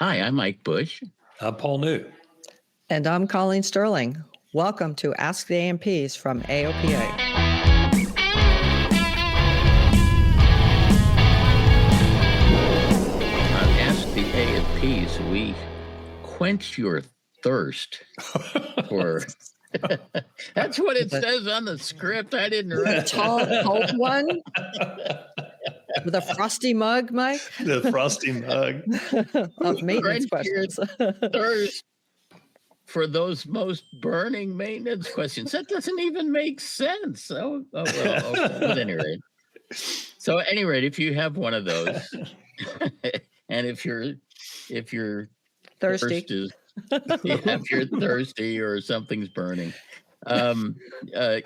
Hi, I'm Mike Bush. I'm Paul New. And I'm Colleen Sterling. Welcome to Ask the A&Ps from AOPA. Ask the A&Ps. We quench your thirst for... That's what it says on the script. I didn't write the tall, cold one with a frosty mug, Mike. The frosty mug of maintenance questions. Thirst for those most burning maintenance questions. That doesn't even make sense. Well, okay. At any rate. So, at any rate, if you have one of those, and if you're thirsty. If you're thirsty or something's burning,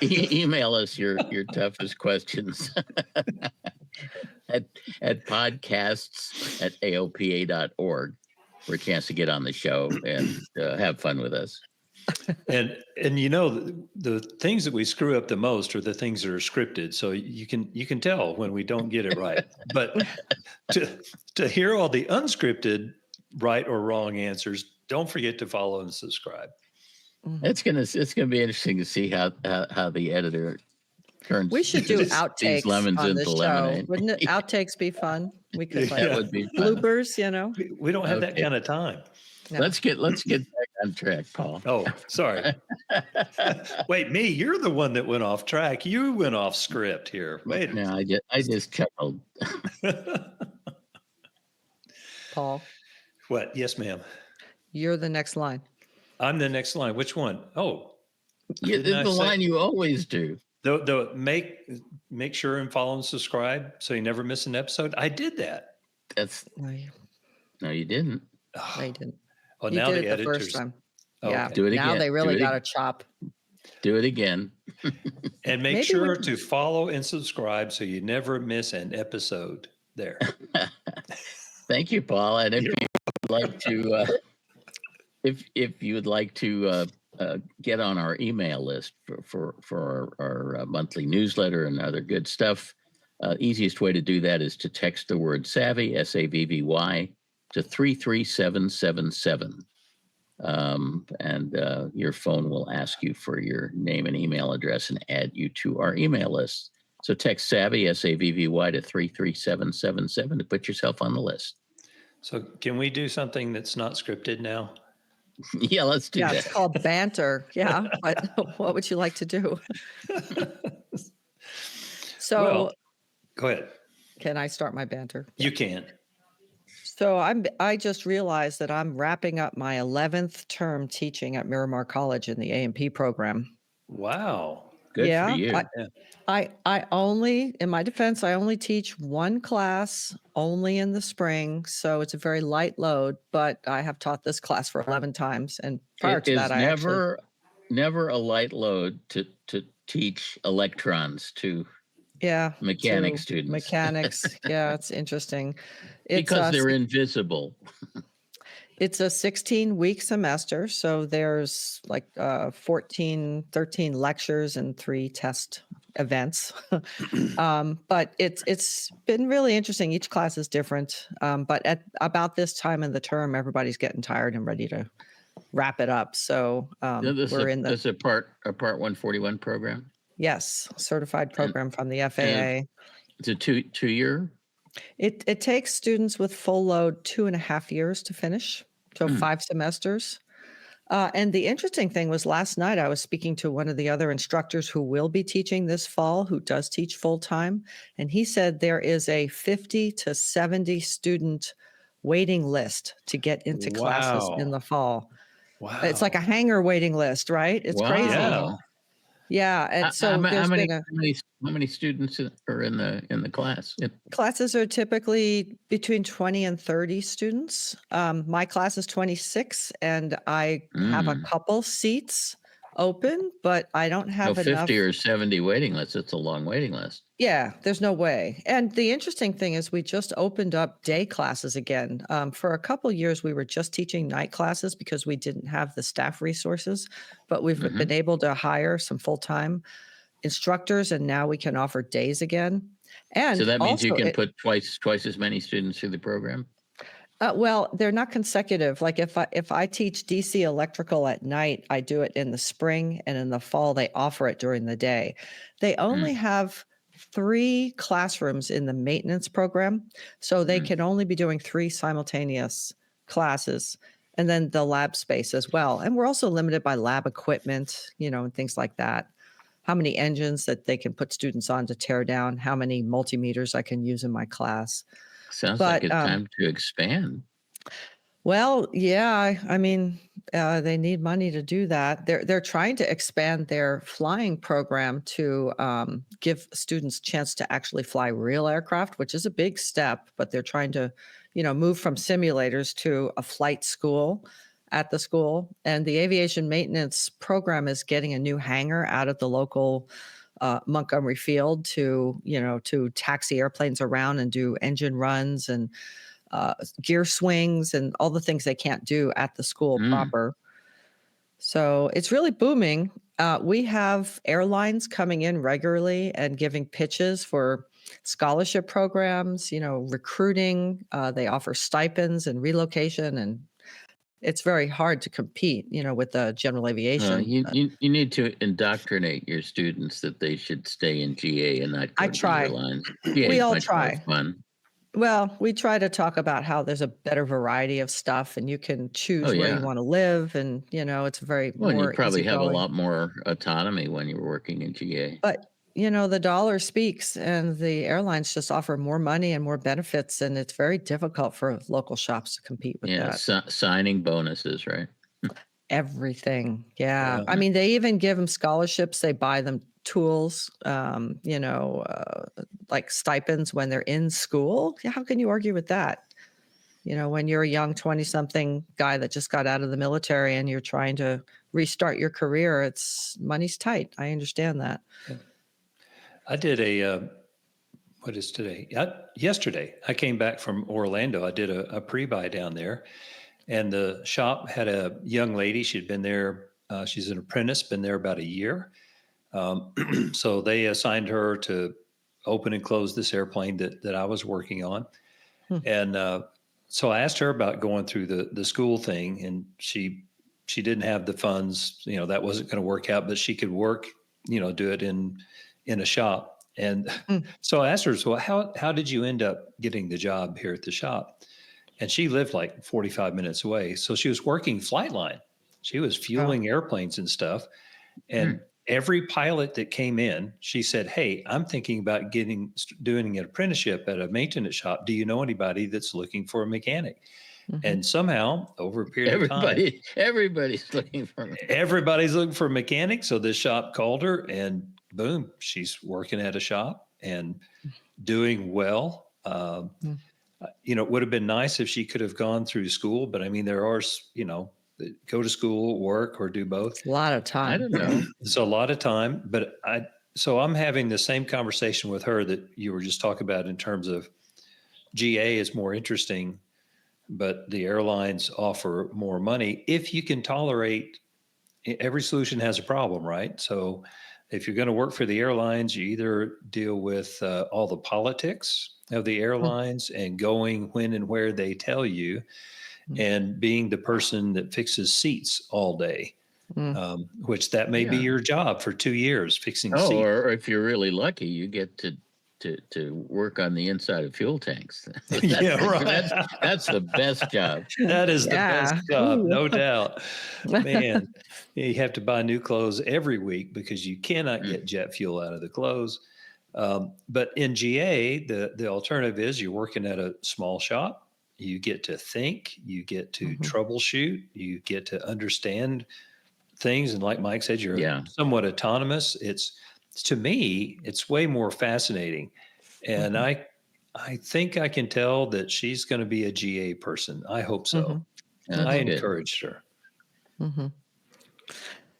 email us your toughest questions at podcasts@aopa.org for a chance to get on the show and have fun with us. And you know, the things that we screw up the most are the things that are scripted. So you can tell when we don't get it right. But to hear all the unscripted right or wrong answers, don't forget to follow and subscribe. It's gonna be interesting to see how the editor turns. We should do outtakes these lemons on into this lemonade. Show. Wouldn't it? Outtakes be fun? We could That would be bloopers. You know, we don't have that kind of time. No. Let's get back on track, Paul. Oh, sorry. Wait, me? You're the one that went off track. You went off script here. Wait. No, I just chuckled. Paul. What? Yes, ma'am. You're the next line. I'm the next line. Which one? Oh, yeah, the line you always do. The make sure and follow and subscribe so you never miss an episode. I did that. No, you didn't. No, you didn't. Well, you now did the it editors. the first time. Oh, yeah. okay. Do it again. Now they really got to chop. Do it again. And make sure to follow and subscribe so you never miss an episode there. Thank you, Paul. And if you'd like to, if you would like to get on our email list for our monthly newsletter and other good stuff, easiest way to do that is to text the word SAVVY, SAVVY, to 33777. And your phone will ask you for your name and email address and add you to our email list. So text SAVVY, SAVVY, to 33777 to put yourself on the list. So can we do something that's not scripted now? Yeah, let's do that. Yeah, it's called banter. Yeah, what would you like to do? So, well, go ahead. Can I start my banter? You can. So I just realized that I'm wrapping up my 11th term teaching at Miramar College in the A&P program. Wow. Good for you. I only, in my defense, I only teach one class only in the spring. So it's a very light load, but I have taught this class for 11 times. And prior to that, never a light load to teach electrons to mechanics students. Mechanics. Yeah, it's interesting. Because they're invisible. It's a 16-week semester, so there's like 13 lectures and 3 test events. But it's been really interesting. Each class is different. But at about this time in the term, everybody's getting tired and ready to wrap it up. So this is a part 141 program? Yes, certified program from the FAA. It's a two-year? It takes students with full load 2.5 years to finish, so 5 semesters. And the interesting thing was last night I was speaking to one of the other instructors who will be teaching this fall, who does teach full time. And he said there is a 50 to 70 student waiting list to get into classes in the fall. Wow. It's like a hanger waiting list, right? It's crazy. Yeah, and so how many students are in the class? Classes are typically between 20 and 30 students. My class is 26, and I have a couple seats open, but I don't have enough. 50 or 70 waiting lists. It's a long waiting list. Yeah, there's no way. And the interesting thing is we just opened up day classes again. For a couple of years, we were just teaching night classes because we didn't have the staff resources, but we've been able to hire some full-time instructors, and now we can offer days again. And so that means you can put twice as many students through the program? Well, they're not consecutive. Like if I teach DC electrical at night, I do it in the spring, and in the fall they offer it during the day. They only Mm, have 3 classrooms in the maintenance program, so they mm. can only be doing 3 simultaneous classes, and then the lab space as well. And we're also limited by lab equipment, and things like that. How many engines that they can put students on to tear down, how many multimeters I can use in my class. Sounds like But it's time to expand. well, yeah, I mean, they need money to do that. They're trying to expand their flying program to give students chance to actually fly real aircraft, which is a big step. But they're trying to, move from simulators to a flight school at the school. And the aviation maintenance program is getting a new hangar out of the local Montgomery Field to taxi airplanes around and do engine runs and gear swings and all the things they can't do at the school Mm. proper. So it's really booming. We have airlines coming in regularly and giving pitches for scholarship programs, recruiting. They offer stipends and relocation, and it's very hard to compete, with the general aviation. You need to indoctrinate your students that they should stay in GA and not I go to the try. airlines. GA We is all much more try. fun. Well, we try to talk about how there's a better variety of stuff and you can Oh choose where you yeah. want to live, and it's very Well, and you more probably have a easygoing. lot more autonomy when you're working in GA. But, the dollar speaks and the airlines just offer more money and more benefits, and it's very difficult for local shops to compete with Yeah, that. signing bonuses, right? Everything. Yeah. Yeah. I mean, they even give them scholarships. They buy them tools, like stipends when they're in school. Yeah, how can you argue with that? When you're a young 20-something guy that just got out of the military and you're trying to restart your career, money's tight. I understand that. I did what is today? Yesterday, I came back from Orlando. I did a pre-buy down there, and the shop had a young lady. She'd been there. She's an apprentice, been there about a year. So they assigned her to open and close this airplane that I was working on. Hmm. And so I asked her about going through the school thing, and she didn't have the funds. That wasn't going to work out, but she could work, do it in a shop. And Mm. so I asked her, so how did you end up getting the job here at the shop? And she lived like 45 minutes away. So she was working flight line. She was fueling airplanes and stuff. And every pilot that came in, she said, "Hey, I'm thinking about doing an apprenticeship at a maintenance shop. Do you know anybody that's looking for a mechanic?" Mhm. And somehow, over a period of time, Everybody's looking for me. everybody's looking for a mechanic. So this shop called her, and boom, she's working at a shop and doing well. Mm. It would have been nice if she could have gone through school, but I mean, there are, go to school, work, or do both. It's a lot of I time. don't know. It's a lot of time, but so I'm having the same conversation with her that you were just talking about in terms of GA is more interesting, but the airlines offer more money if you can tolerate. Every solution has a problem, right? So if you're going to work for the airlines, you either deal with all the politics of the airlines and going when and where they tell you, and being the person that fixes seats all day, which that may be Yeah. your job for 2 years, fixing Oh, seats. or if you're really lucky, you get to work on the inside of fuel tanks. Yeah, right. That's the best job. That is the best Yeah. job, Ooh. no doubt. Man, you have to buy new clothes every week because you cannot get jet fuel out of the clothes. But in GA, the alternative is you're working at a small shop. You get to think, you get to troubleshoot, you get to understand things. And like Mike said, you're somewhat autonomous. To me, it's way more fascinating. And I think I can tell that she's going to be a GA person. I hope so. That's I good. encouraged her. Mhm.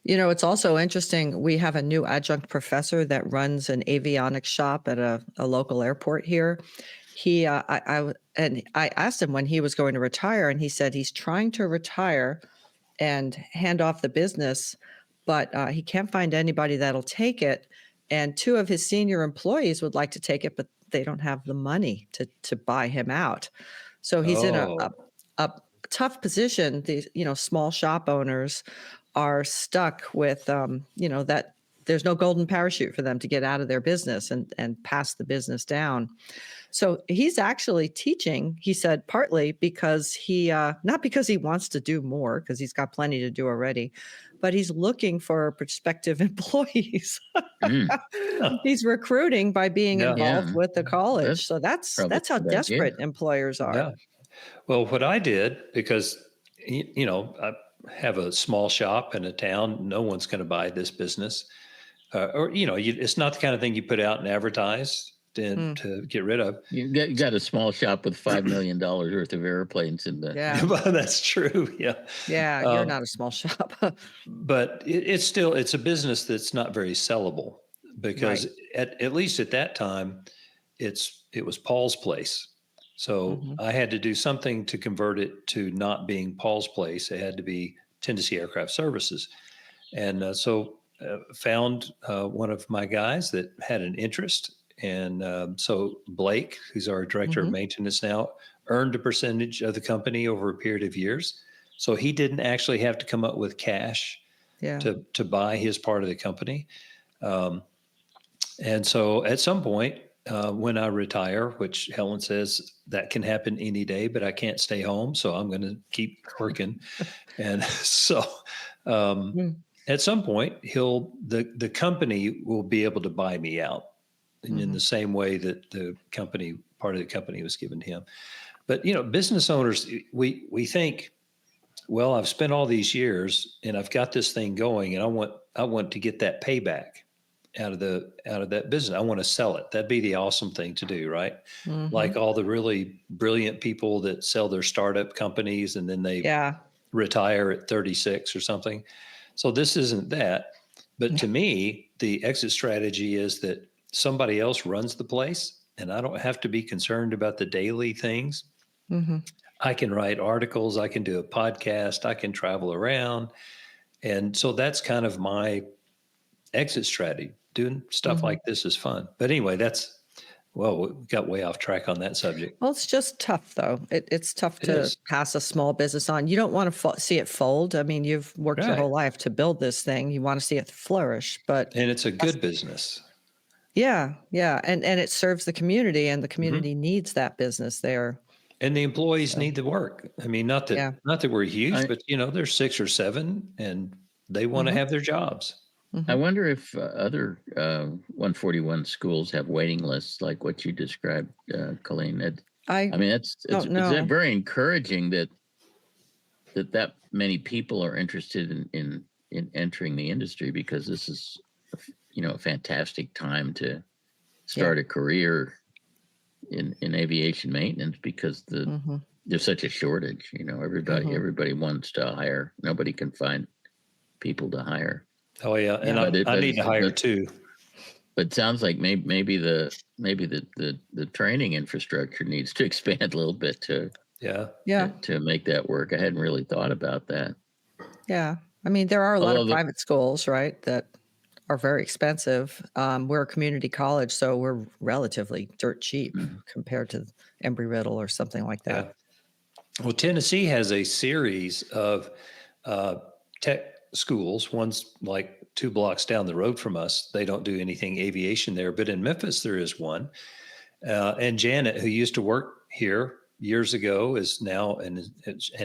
It's also interesting. We have a new adjunct professor that runs an avionics shop at a local airport here. I asked him when he was going to retire, and he said he's trying to retire and hand off the business, but he can't find anybody that'll take it. And 2 of his senior employees would like to take it, but they don't have the money to buy him out. So he's in a Oh. a tough position. These, small shop owners are stuck with, that there's no golden parachute for them to get out of their business and pass the business down. So he's actually teaching, he said, partly because not because he wants to do more, because he's got plenty to do already, but he's looking for prospective employees. He's recruiting by being involved with the college. So that's how desperate employers are. Yeah. Well, what I did, because, I have a small shop in a town, no one's going to buy this business. It's not the kind of thing you put out and advertise to get rid of. You got a small shop with $5 million worth of airplanes in the. Yeah, well, that's true. Yeah. Yeah, you're not a small shop. But it's a business that's not very sellable, because at least at that time, it was Paul's place. So I had to do something to convert it to not being Paul's place. It had to be Tennessee Aircraft Services. And so found one of my guys that had an interest. And so Blake, who's our director of maintenance now, earned a percentage of the company over a period of years. So he didn't actually have to come up with cash to buy his part of the company. And so at some point, when I retire, which Helen says that can happen any day, but I can't stay home, so I'm going to keep working. And so at some point, the company will be able to buy me out in the same way that part of the company was given to him. But business owners, we think, well, I've spent all these years and I've got this thing going, and I want to get that payback out of that business. I want to sell it. That'd be the awesome thing to do, right? Like all the really brilliant people that sell their startup companies and then they retire at 36 or something. So this isn't that. But to me, the exit strategy is that somebody else runs the place and I don't have to be concerned about the daily things. I can write articles. I can do a podcast. I can travel around. And so that's kind of my exit strategy. Doing stuff like this is fun. But anyway, we got way off track on that subject. Well, it's just tough, though. It's tough to pass a small business on. You don't want to see it fold. I mean, you've worked your whole life to build this thing. You want to see it flourish, and it's a good business. Yeah. And it serves the community, and the community needs that business there. And the employees need the work. I mean, not that we're huge, but there's 6 or 7, and they want to have their jobs. I wonder if other 141 schools have waiting lists like what you described, Colleen. I mean, it's very encouraging that many people are interested in entering the industry, because this is a fantastic time to start a career in aviation maintenance, because there's such a shortage. Everybody wants to hire. Nobody can find people to hire. Oh yeah, and I need to hire too. But it sounds like maybe the training infrastructure needs to expand a little bit to make that work. I hadn't really thought about that. Yeah, I mean, there are a lot of private schools, right, that are very expensive. We're a community college, so we're relatively dirt cheap compared to Embry-Riddle or something like that. Yeah. Well, Tennessee has a series of tech schools. One's like 2 blocks down the road from us. They don't do anything aviation there, but in Memphis there is one. And Janet, who used to work here years ago, is now and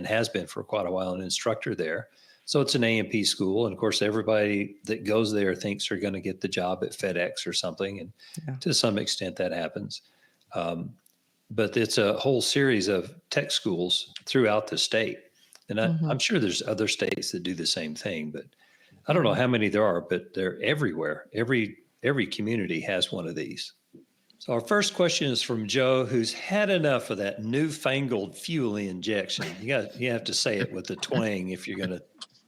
has been for quite a while an instructor there. So it's an A&P school, and of course everybody that goes there thinks they're going to get the job at FedEx or something, and to some extent that happens. But it's a whole series of tech schools throughout the state. And I'm sure there's other states that do the same thing, but I don't know how many there are, but they're everywhere. Every community has one of these. So our first question is from Joe, who's had enough of that newfangled fuel injection. You have to say it with a twang if you're going to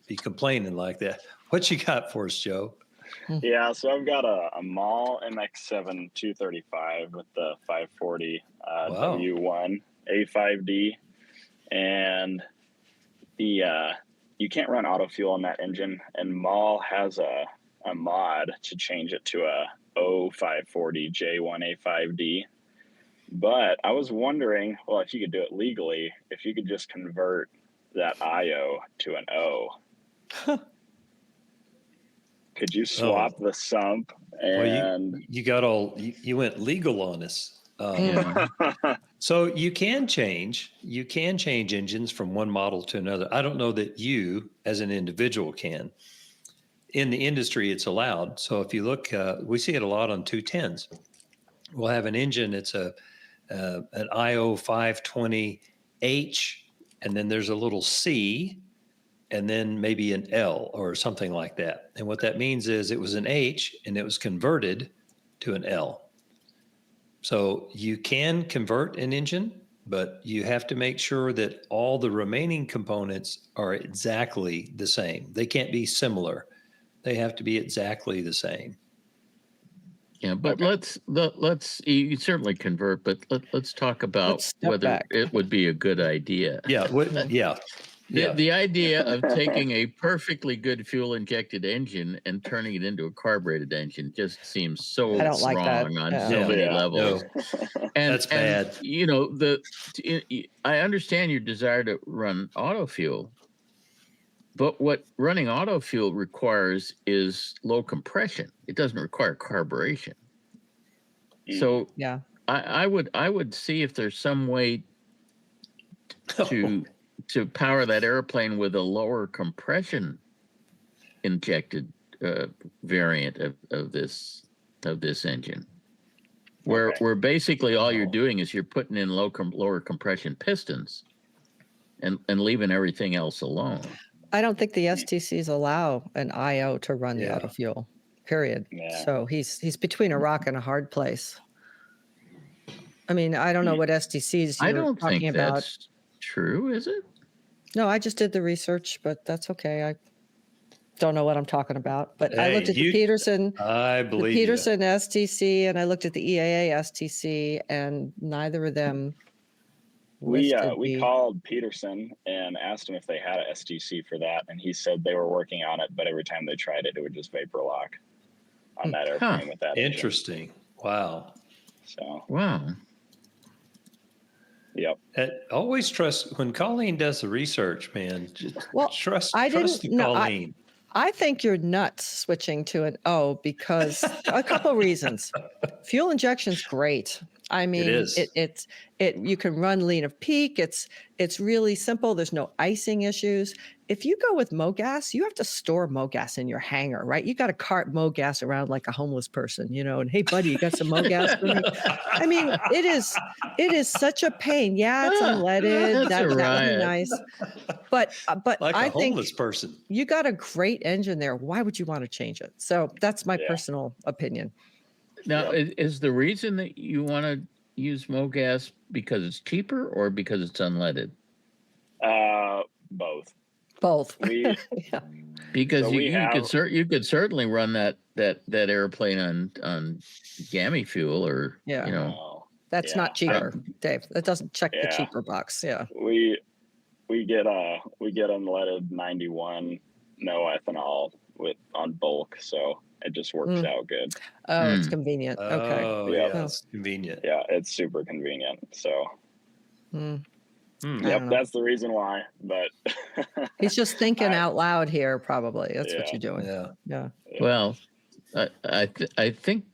be complaining like that. What you got for us, Joe? Yeah, so I've got a Maul MX-7 235 with the 540 W1 A5D, and you can't run auto fuel on that engine, and Maul has a mod to change it to a 0540 J1A5D. But I was wondering, well, if you could do it legally, if you could just convert that IO to an O. Could you swap the sump and you went legal on us. So you can change engines from one model to another. I don't know that you as an individual can. In the industry, it's allowed. So if you look, we see it a lot on 210s. We'll have an engine. It's an IO 520H, and then there's a little C, and then maybe an L or something like that. And what that means is it was an H and it was converted to an L. So you can convert an engine, but you have to make sure that all the remaining components are exactly the same. They can't be similar. They have to be exactly the same. Yeah, but let's you certainly convert, but let's talk about whether it would be a good idea. The idea of taking a perfectly good fuel injected engine and turning it into a carburated engine just seems so wrong on so many levels. No. And that's bad. You know, I understand your desire to run auto fuel, but what running auto fuel requires is low compression. It doesn't require carburation. So I would see if there's some way to power that airplane with a lower compression injected variant of this engine, where basically all you're doing is you're putting in lower compression pistons and leaving everything else alone. I don't think the STCs allow an IO to run the auto fuel, period. Yeah. So he's between a rock and a hard place. I mean, I don't know what STCs you're talking about. That's true, is it? No, I just did the research, but that's okay. I don't know what I'm talking about. But I looked at the Peterson STC, and I looked at the EAA STC, and neither of them. We called Peterson and asked him if they had a STC for that, and he said they were working on it, but every time they tried it, it would just vapor lock on that airplane with that. Interesting. Engine. Wow. So. Wow. Yep. Always trust when Colleen does the research, man. Trust Colleen. I think you're nuts switching to an O because a couple reasons. Fuel injection's great. I mean, it you can run lean of peak. It's really simple. There's no icing issues. If you go with MoGas, you have to store MoGas in your hangar, right? You got to cart MoGas around like a homeless person, you know, and hey buddy, you got some MoGas for me? I mean, it is such a pain. Yeah, it's unleaded. That would be nice. But like I a think homeless person. You got a great engine there. Why would you want to change it? So that's my personal opinion. Now, is the reason that you want to use MoGas because it's cheaper or because it's unleaded? Both. Because so you could certainly run that airplane on gammy fuel or you know. That's not cheaper, Dave. That doesn't check the cheaper box. Yeah. We get unleaded 91 no ethanol on bulk, so it just works out good. Oh, it's convenient. Okay. It's convenient. Yeah, it's super convenient. So that's the reason why. But he's just thinking out loud here, probably. That's what you're doing. Yeah. Well, I think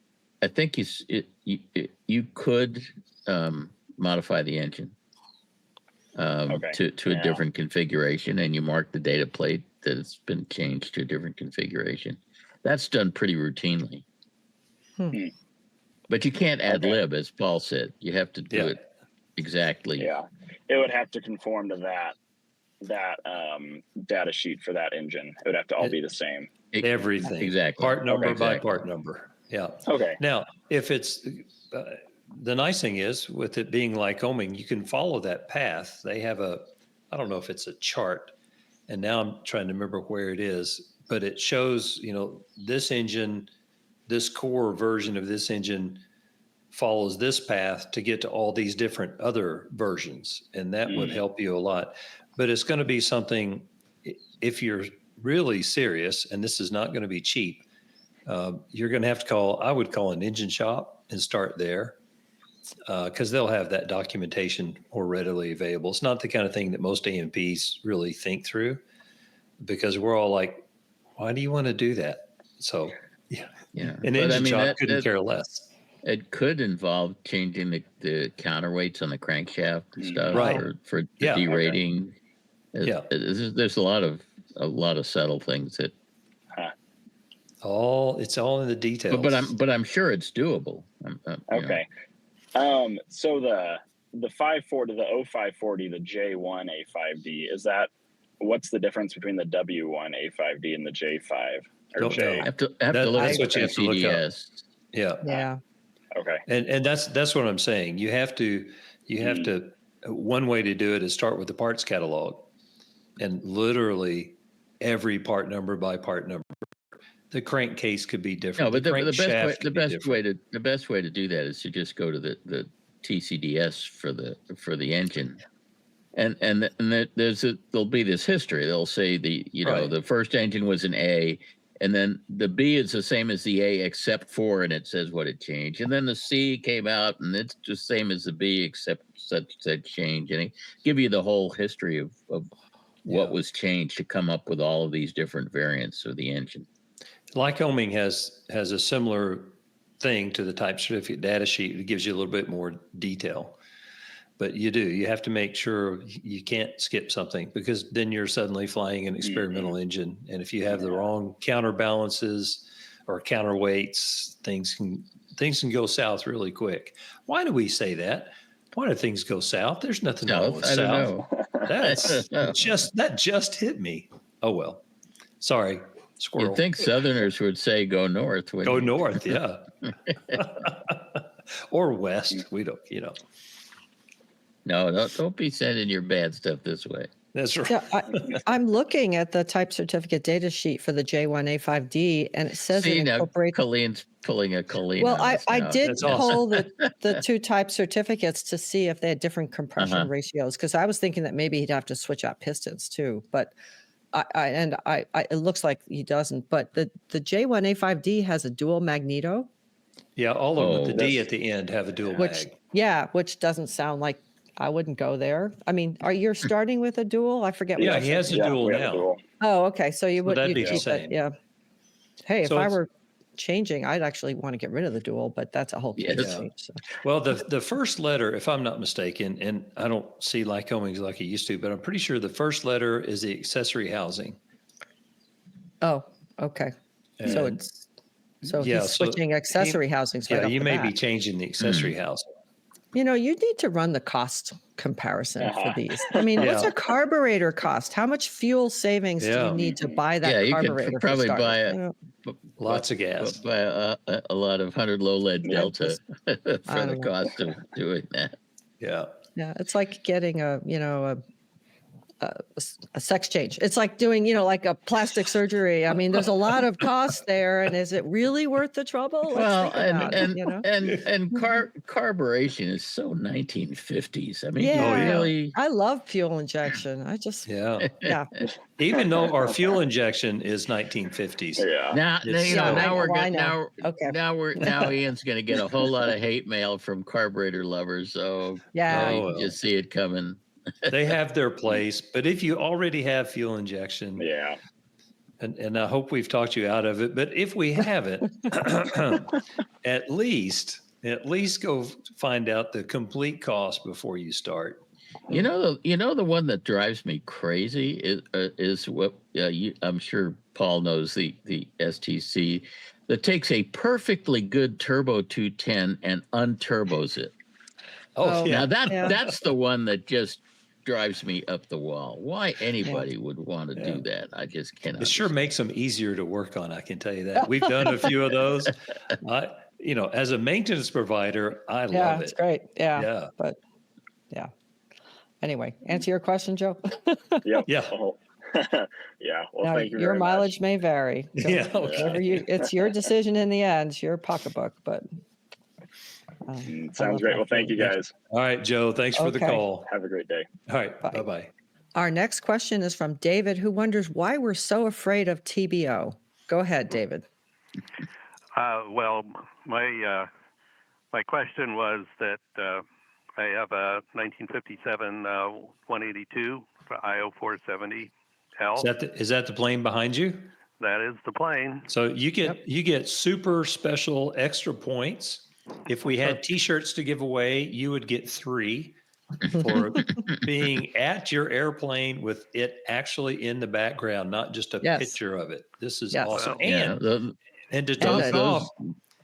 you could modify the engine to a different configuration, and you mark the data plate that it's been changed to a different configuration. That's done pretty routinely. But you can't ad lib, as Paul said. You have to do it exactly. Yeah, it would have to conform to that data sheet for that engine. It would have to all be the same. Everything. Exactly. Part number by part number. Yeah. Okay. Now, if it's the nice thing is with it being Lycoming, you can follow that path. They have I don't know if it's a chart, and now I'm trying to remember where it is, but it shows, this engine, this core version of this engine follows this path to get to all these different other versions. And that would help you a lot. But it's going to be something, if you're really serious, and this is not going to be cheap, you're going to have to I would call an engine shop and start there. because they'll have that documentation more readily available. It's not the kind of thing that most A&Ps really think through, because we're all like, why do you want to do that? So, yeah. An engine shop couldn't care less. It could involve changing the counterweights on the crankshaft and stuff, right, for the derating. Okay. There's a lot of subtle things that. It's all in the details. But I'm sure it's doable. Okay. So the 540, the 0540, the J1 A5D, what's the difference between the W1 A5D and the J5 or Don't J? know. Have to look That's at what you have to look up. Yeah. Yeah. Okay. And that's what I'm saying. You have to one way to do it is start with the parts catalog, and literally every part number by part number. The crankcase could be different. No, but the best way to do that is to just go to the TCDS for the engine, and there'll be this history. They'll say the first engine was an A, and then the B is the same as the A except for, and it says what it changed, and then the C came out and it's the same as the B except such said change, and it give you the whole history of what was changed to come up with all of these different variants of the engine. Lycoming has a similar thing to the type certificate data sheet. It gives you a little bit more detail, but you have to make sure you can't skip something, because then you're suddenly flying an experimental engine. And if you have the wrong counterbalances or counterweights, things can go south really quick. Why do we say that? Why do things go south? There's nothing wrong with south. Don't know. That just hit me. Oh, well, sorry. Squirrel. You'd think Southerners would say go north. Go north, yeah. Or west. We don't, No, don't be sending your bad stuff this way. That's right. Yeah, I'm looking at the type certificate data sheet for the J1A5D, and it says it incorporates. Colleen's pulling a Colleen. Well, I did That's pull the two type certificates to see if they had different compression ratios, because I was thinking that maybe he'd have to switch out pistons too, but it looks like he doesn't. But the J1A5D has a dual magneto. Yeah, all of them with the D at the end have a dual mag. Yeah, which doesn't sound like I wouldn't go there. I mean, are you starting with a dual? I forget. Yeah, he has a dual now. Oh, okay. So you would keep that. Yeah. Hey, if I were changing, I'd actually want to get rid of the dual, but that's a whole case change. So. Well, the first letter, if I'm not mistaken, and I don't see Lycomings like it used to, but I'm pretty sure the first letter is the accessory housing. Oh, okay. And he's switching accessory housings. Right you may be changing the accessory housing. You need to run the cost comparison for these. I mean, what's a carburetor cost? How much fuel savings do you need to buy that carburetor? You could probably buy lots of gas. Buy a lot of 100 low lead Delta for the cost of doing that. Yeah. Yeah, it's like getting a sex change. It's like doing, like a plastic surgery. I mean, there's a lot of cost there, and is it really worth the trouble? Well, and carburation is so 1950s. I mean, I love fuel injection. I just yeah. Even though our fuel injection is 1950s. Yeah. Now Ian's going to get a whole lot of hate mail from carburetor lovers. So you can just see it coming. They have their place, but if you already have fuel injection, and I hope we've talked you out of it, but if we haven't, at least go find out the complete cost before you start. The one that drives me crazy is what I'm sure Paul knows, the STC that takes a perfectly good turbo 210 and unturbos it. Oh, yeah. Now that's the one that just drives me up the wall. Why anybody would want to do that, I just cannot. It sure makes them easier to work on, I can tell you that. We've done a few of those. As a maintenance provider, I love it. Yeah, it's great. Yeah. But anyway, answer your question, Joe. Yeah. Yeah. Well, thank you. Your very mileage much. may vary. So it's your decision in the end. It's your pocketbook, but. Sounds great. Well, thank you guys. All right, Joe. Thanks for the call. Have a great day. All right. Bye-bye. Our next question is from David, who wonders why we're so afraid of TBO. Go ahead, David. Well, my my question was that I have a 1957 182 IO 470L. Is that the plane behind you? That is the plane. So you get super special extra points. If we had T-shirts to give away, you would get 3 for being at your airplane with it actually in the background, not just a picture of it. This is awesome. Well, and to top off,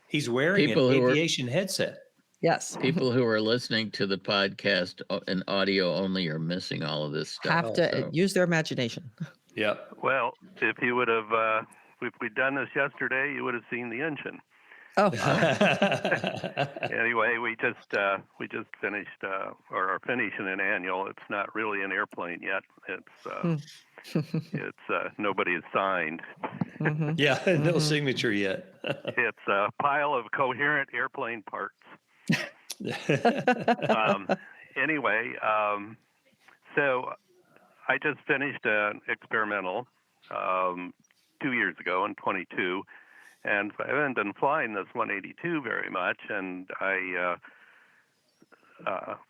he's wearing an aviation headset. Yes. People who are listening to the podcast and audio only are missing all of this stuff. Have to use their imagination. Yeah. Well, if you would have, if we'd done this yesterday, you would have seen the engine. Oh. Anyway, we just finished or are finishing an annual. It's not really an airplane yet. It's nobody has signed. Mm-hmm. Yeah, no signature yet. It's a pile of coherent airplane parts. Anyway, so I just finished an experimental 2 years ago in 22, and I haven't been flying this 182 very much, and I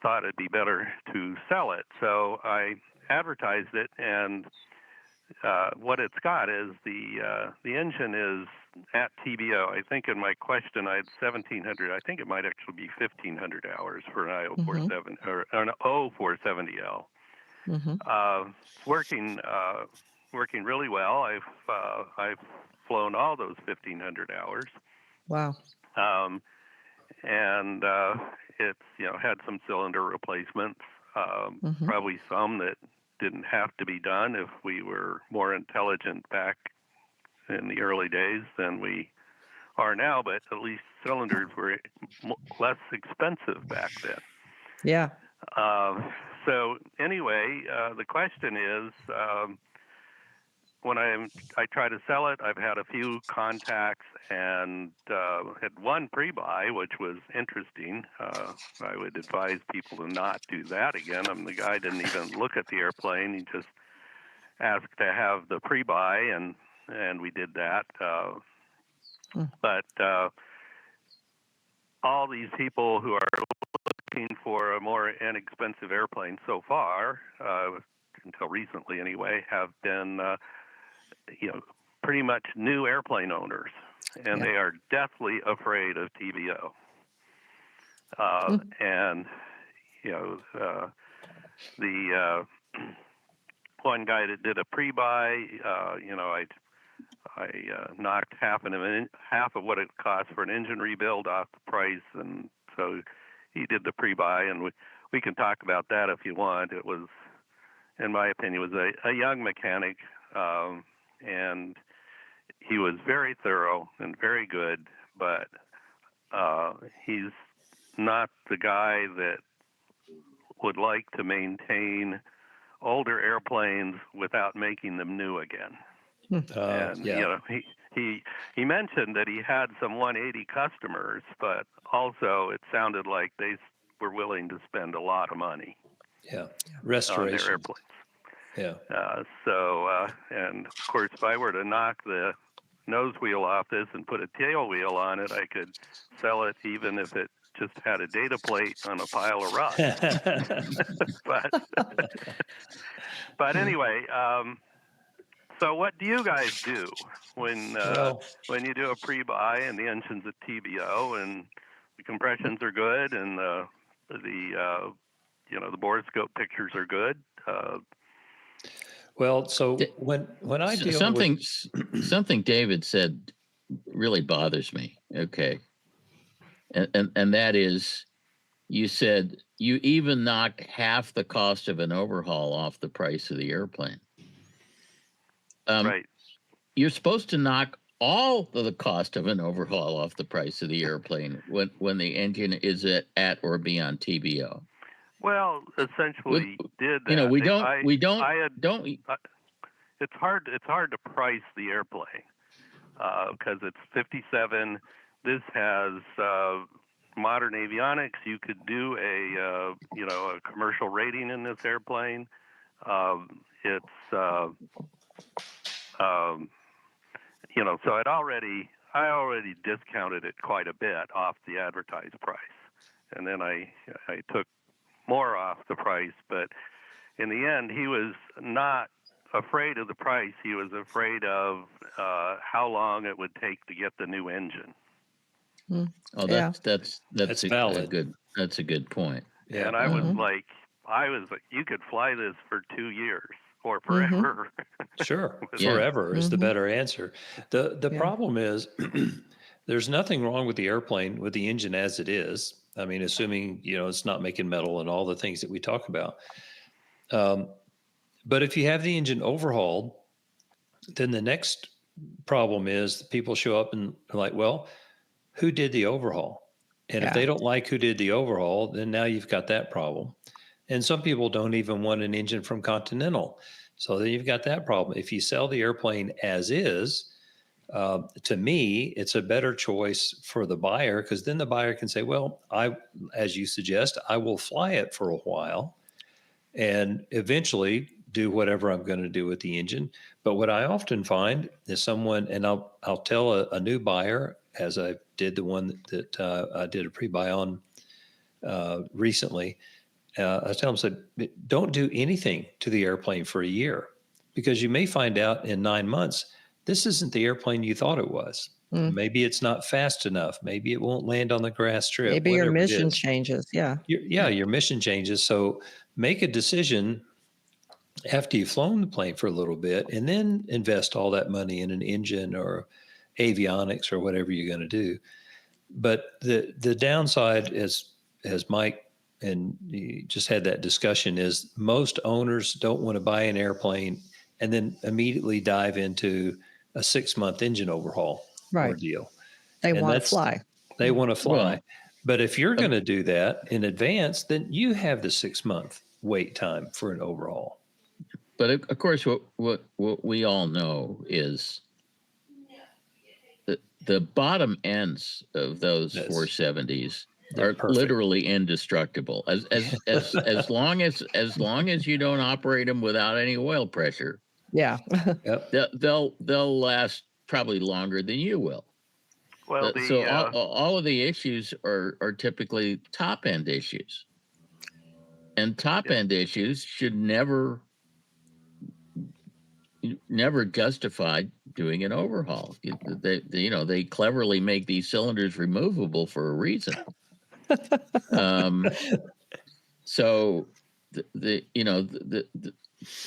thought it'd be better to sell it. So I advertised it, and what it's got is the engine is at TBO. I think in my question I had 1,700. I think it might actually be 1,500 hours for an IO 47 or an O 470L. Working really well. I've flown all those 1,500 hours. Wow. And it's had some cylinder replacements. Probably some that didn't have to be done if we were more intelligent back in the early days than we are now, but at least cylinders were less expensive back then. Yeah. So anyway, the question is, when I try to sell it, I've had a few contacts and had one pre-buy, which was interesting. I would advise people to not do that again. The guy didn't even look at the airplane. He just asked to have the pre-buy, and we did that. But all these people who are looking for a more inexpensive airplane so far, until recently anyway, have been pretty much new airplane owners, and they are deathly afraid of TBO. And the one guy that did a pre-buy, I knocked half of what it cost for an engine rebuild off the price, and so he did the pre-buy, and we can talk about that if you want. It was, in my opinion, was a young mechanic, and he was very thorough and very good, but he's not the guy that would like to maintain older airplanes without making them new again. He mentioned that he had some 180 customers, but also it sounded like they were willing to spend a lot of money. Restoration on their airplanes. And of course, if I were to knock the nose wheel off this and put a tail wheel on it, I could sell it even if it just had a data plate on a pile of rust. But anyway, so what do you guys do when you do a pre-buy and the engine's at TBO and the compressions are good and the borescope pictures are good? Well, so when I deal something David said really bothers me. Okay, and that is, you said you even knock half the cost of an overhaul off the price of the airplane. Right. You're supposed to knock all of the cost of an overhaul off the price of the airplane when the engine is at or beyond TBO. Well, essentially, did that. We don't. It's hard to price the airplane because it's 57. This has modern avionics. You could do a commercial rating in this airplane. So already discounted it quite a bit off the advertised price, and then I took more off the price. But in the end, he was not afraid of the price. He was afraid of how long it would take to get the new engine. Oh, Yeah. that's valid. That's a good point. Yeah. And I was like, you could fly this for 2 years or forever. Sure. Yeah. Forever is the better answer. The Yeah. problem is there's nothing wrong with the airplane, with the engine as it is. I mean, assuming, it's not making metal and all the things that we talk about. But if you have the engine overhauled, then the next problem is people show up and are like, well, who did the overhaul? And if they don't like who did the overhaul, then now you've got that problem. And some people don't even want an engine from Continental. So then you've got that problem. If you sell the airplane as is, to me, it's a better choice for the buyer, because then the buyer can say, well, as you suggest, I will fly it for a while and eventually do whatever I'm going to do with the engine. But what I often find is someone, and I'll tell a new buyer, as I did the one that I did a pre-buy on recently, I tell them, don't do anything to the airplane for a year, because you may find out in 9 months, this isn't the airplane you thought it was. Maybe it's not fast enough. Maybe it won't land on the grass strip. Maybe your mission changes. Yeah. Your mission changes. So make a decision after you've flown the plane for a little bit, and then invest all that money in an engine or avionics or whatever you're going to do. But the downside, as Mike and you just had that discussion, is most owners don't want to buy an airplane and then immediately dive into a 6-month engine overhaul ordeal. They want to fly. They want to fly. Well, but if you're going to do that in advance, then you have the 6-month wait time for an overhaul. But of course, what we all know is the bottom ends of those 470s are perfect. Literally indestructible. As long as you don't operate them without any oil pressure. Yeah. They'll last probably longer than you will. Well, all of the issues are typically top end issues, and top end issues should never justify doing an overhaul. They cleverly make these cylinders removable for a reason. So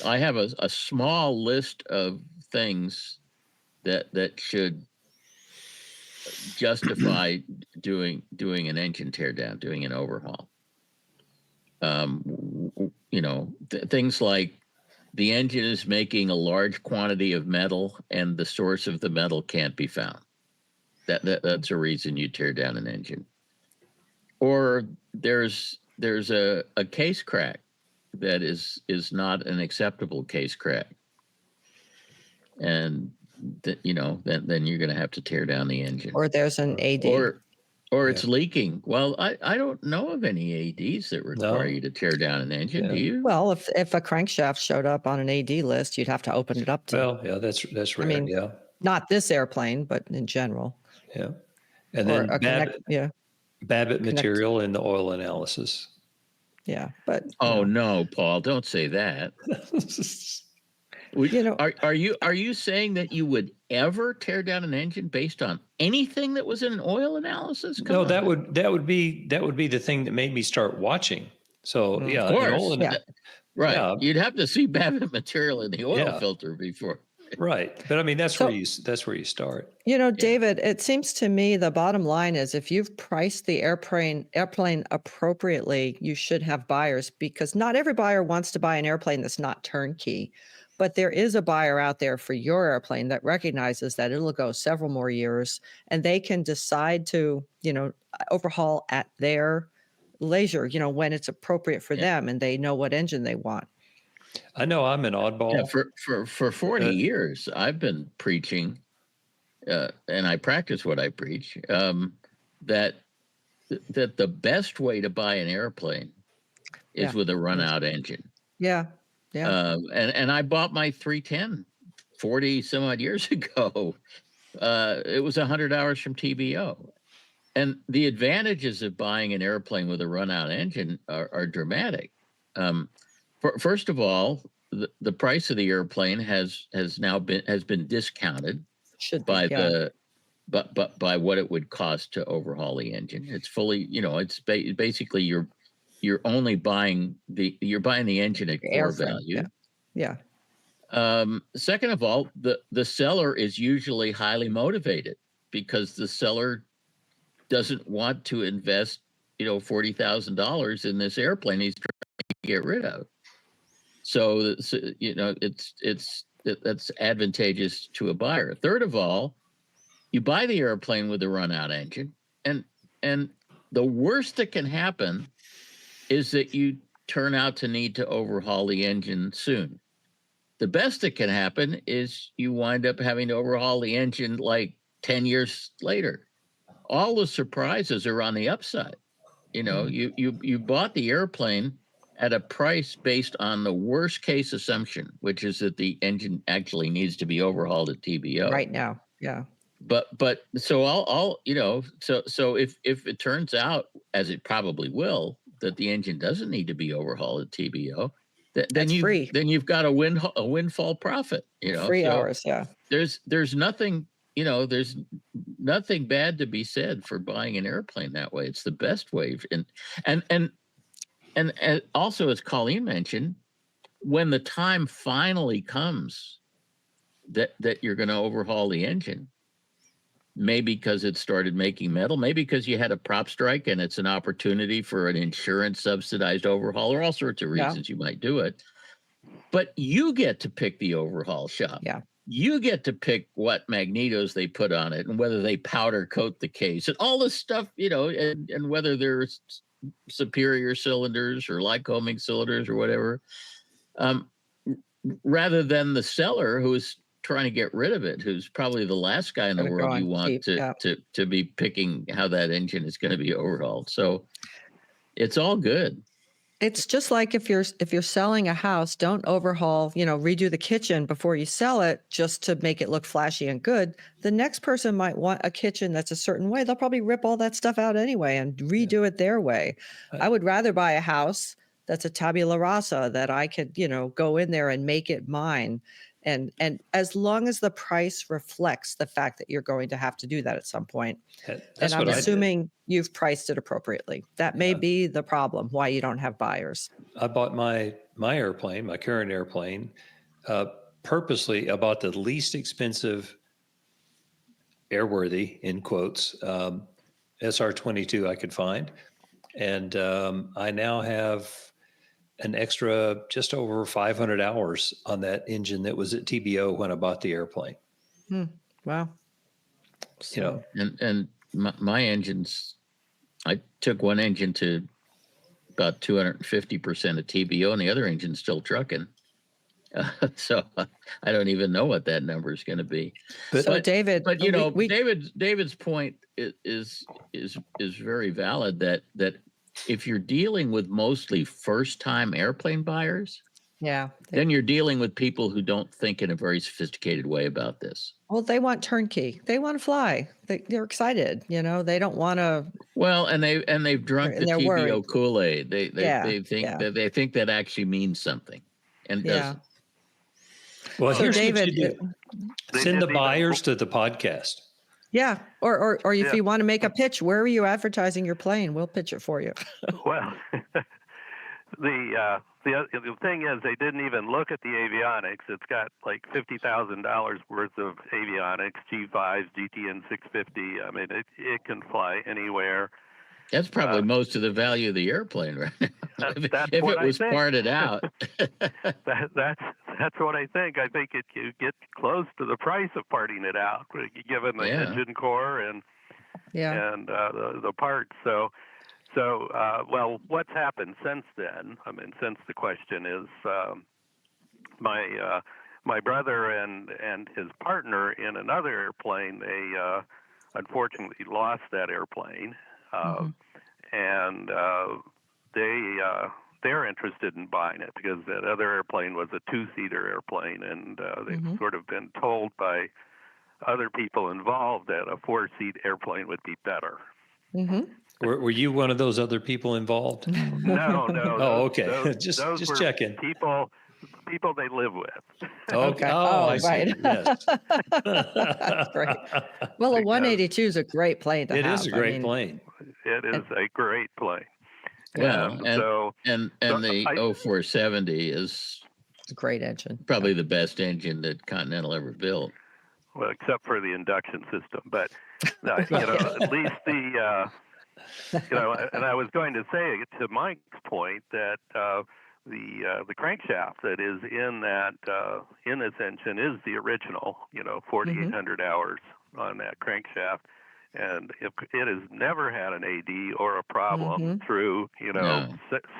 I have a small list of things that should justify doing an engine teardown, doing an overhaul. Things like the engine is making a large quantity of metal and the source of the metal can't be found. That's a reason you tear down an engine. Or there's a case crack that is not an acceptable case crack, and then you're going to have to tear down the engine. Or there's an AD. Or it's leaking. Well, I don't know of any ADs that require you to tear down an engine. Do you? Well, if a crankshaft showed up on an AD list, you'd have to open it up to. Well, yeah, that's rare. I mean, not this airplane, but in general. Yeah. And then Babbitt Connect. material in the oil analysis. Yeah, but no, Paul, don't say that. Are you saying that you would ever tear down an engine based on anything that was in an oil analysis? No, that would be the thing that made me start watching. So of course, right. Yeah. You'd have to see Babbitt material in the oil filter before. Right, but I mean that's where you start. David, it seems to me the bottom line is if you've priced the airplane appropriately, you should have buyers, because not every buyer wants to buy an airplane that's not turnkey. But there is a buyer out there for your airplane that recognizes that it'll go several more years, and they can decide to, overhaul at their leisure, when it's appropriate for them and they know what engine they want. I know I'm an oddball. Yeah, for 40 years, I've been preaching, and I practice what I preach, that the best way to buy an airplane is with a run-out engine. Yeah. Yeah. And I bought my 310 40 some odd years ago, it was 100 hours from TBO. And the advantages of buying an airplane with a run-out engine are dramatic. First of all, the price of the airplane has been discounted by what it would cost to overhaul the engine. It's fully, it's basically you're only buying the engine at core value. Yeah. Second of all, the seller is usually highly motivated because the seller doesn't want to invest, $40,000 in this airplane he's trying to get rid of. So, that's advantageous to a buyer. Third of all, you buy the airplane with a run-out engine, and the worst that can happen is that you turn out to need to overhaul the engine soon. The best that can happen is you wind up having to overhaul the engine like 10 years later. All the surprises are on the upside. You bought the airplane at a price based on the worst case assumption, which is that the engine actually needs to be overhauled at TBO right now. Yeah. But so if it turns out, as it probably will, that the engine doesn't need to be overhauled at TBO, then you've got a windfall profit. Free hours. Yeah. There's nothing. There's nothing bad to be said for buying an airplane that way. It's the best way. And also, as Colleen mentioned, when the time finally comes that you're going to overhaul the engine, maybe because it started making metal, maybe because you had a prop strike and it's an opportunity for an insurance subsidized overhaul, or all sorts of reasons you might do it. But you get to pick the overhaul shop. Yeah. You get to pick what magnetos they put on it and whether they powder coat the case and all this stuff, and whether there's superior cylinders or Lycoming cylinders or whatever, rather than the seller who's trying to get rid of it, who's probably the last guy in the world you want to be picking how that engine is going to be overhauled. So it's all good. It's just like if you're selling a house, don't overhaul, redo the kitchen before you sell it just to make it look flashy and good. The next person might want a kitchen that's a certain way. They'll probably rip all that stuff out anyway and redo it their way. I would rather buy a house that's a tabula rasa that I could, go in there and make it mine. And as long as the price reflects the fact that you're going to have to do that at some point. And I'm assuming you've priced it appropriately. That may be the problem, why you don't have buyers. I bought my airplane, my current airplane, purposely. I bought the least expensive airworthy, in quotes, SR-22 I could find. And I now have an extra just over 500 hours on that engine that was at TBO when I bought the airplane. Wow. So, and my engines, I took one engine to about 250% of TBO and the other engine's still trucking. So I don't even know what that number is going to be. But David, David's point is very valid that if you're dealing with mostly first-time airplane buyers, then you're dealing with people who don't think in a very sophisticated way about this. Well, they want turnkey. They want to fly. They're excited. They don't want to. Well, and they've drunk the TBO worried. Kool-Aid. They think that actually means something, and it doesn't. Well, so here's David, what you do. Send the buyers to the podcast. Yeah, or if you want to make a pitch, where are you advertising your plane? We'll pitch it for you. Well, the thing is, they didn't even look at the avionics. It's got like $50,000 worth of avionics, G5s, GTN 650. I mean, it can fly anywhere. That's probably most of the value of the airplane, right? If it was parted out. That's what I think. I think it gets close to the price of parting it out, given the engine core and the parts. So, well, what's happened since then? I mean, since the question is, my brother and his partner in another airplane, they unfortunately lost that airplane. And they're interested in buying it because that other airplane was a two-seater airplane, and they've sort of been told by other people involved, that a 4-seat airplane would be better. Mm-hmm. Were you one of those other people involved? No. Oh, okay. Those just were checking. people they live with. Okay. Oh, Oh, I right. see. Yes. That's great. Well, a 182 is a great plane to It have. is a great plane. It is a great plane. Well, and the 0470 is It's a great engine. probably the best engine that Continental ever built. Well, except for the induction system, but at least the and I was going to say to Mike's point that the crankshaft that is in this engine is the original, 4,800 hours on that crankshaft, and it has never had an AD or a problem through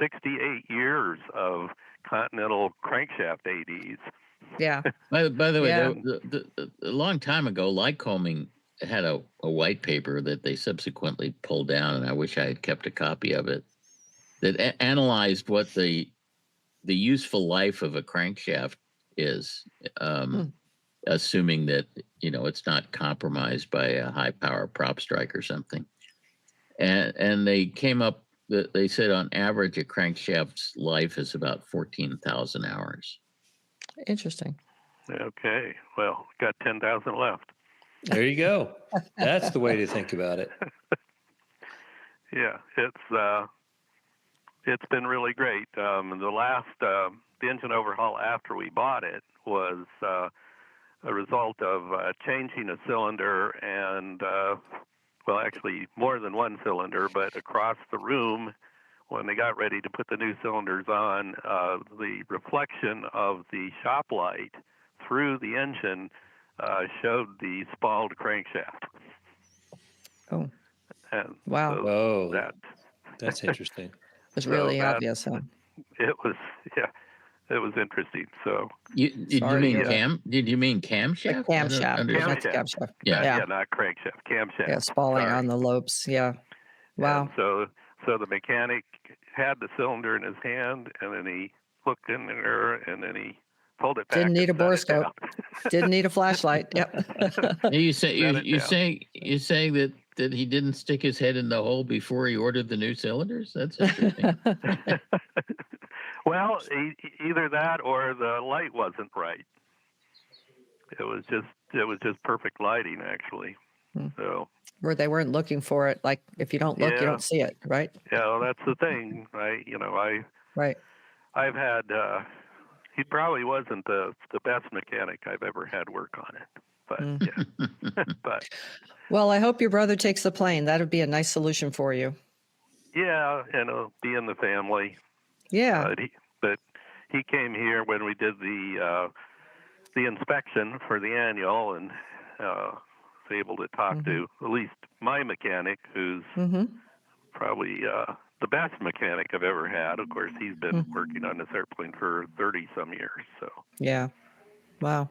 68 years of Continental crankshaft ADs. Yeah. By the way, a long time ago, Lycoming had a white paper that they subsequently pulled down, and I wish I had kept a copy of it, that analyzed what the useful life of a crankshaft is, assuming that it's not compromised by a high power prop strike or something. And they came up that they said on average a crankshaft's life is about 14,000 hours. Interesting. Okay, well, got 10,000 left. There you go. That's the way to think about it. Yeah, it's been really great. The last the engine overhaul after we bought it was a result of changing a cylinder and actually more than one cylinder, but across the room when they got ready to put the new cylinders on, the reflection of the shop light through the engine showed the spalled crankshaft. Oh. And wow. So that's interesting. It was really obvious, huh? It was interesting. So did you mean camshaft? Camshaft. Yeah, not crankshaft, camshaft. Yeah, spalling on the lobes. Yeah. Wow. And so the mechanic had the cylinder in his hand, and then he looked in there, and then he pulled it back. Didn't need a borescope. Didn't need a flashlight. Yep. You saying that he didn't stick his head in the hole before he ordered the new cylinders? That's interesting. Well, either that or the light wasn't right. It was just perfect lighting, actually. So. Or they weren't looking for it. Like if you don't look, you don't see it, right? Yeah, well, that's the thing. Right. I've had. He probably wasn't the best mechanic I've ever had work on it, but but. Well, I hope your brother takes the plane. That would be a nice solution for you. Yeah, and it'll be in the family. Yeah. But he came here when we did the inspection for the annual, and was able to talk to at least my mechanic, who's probably the best mechanic I've ever had. Of course, he's been working on this airplane for 30-some years. So. Yeah. Wow.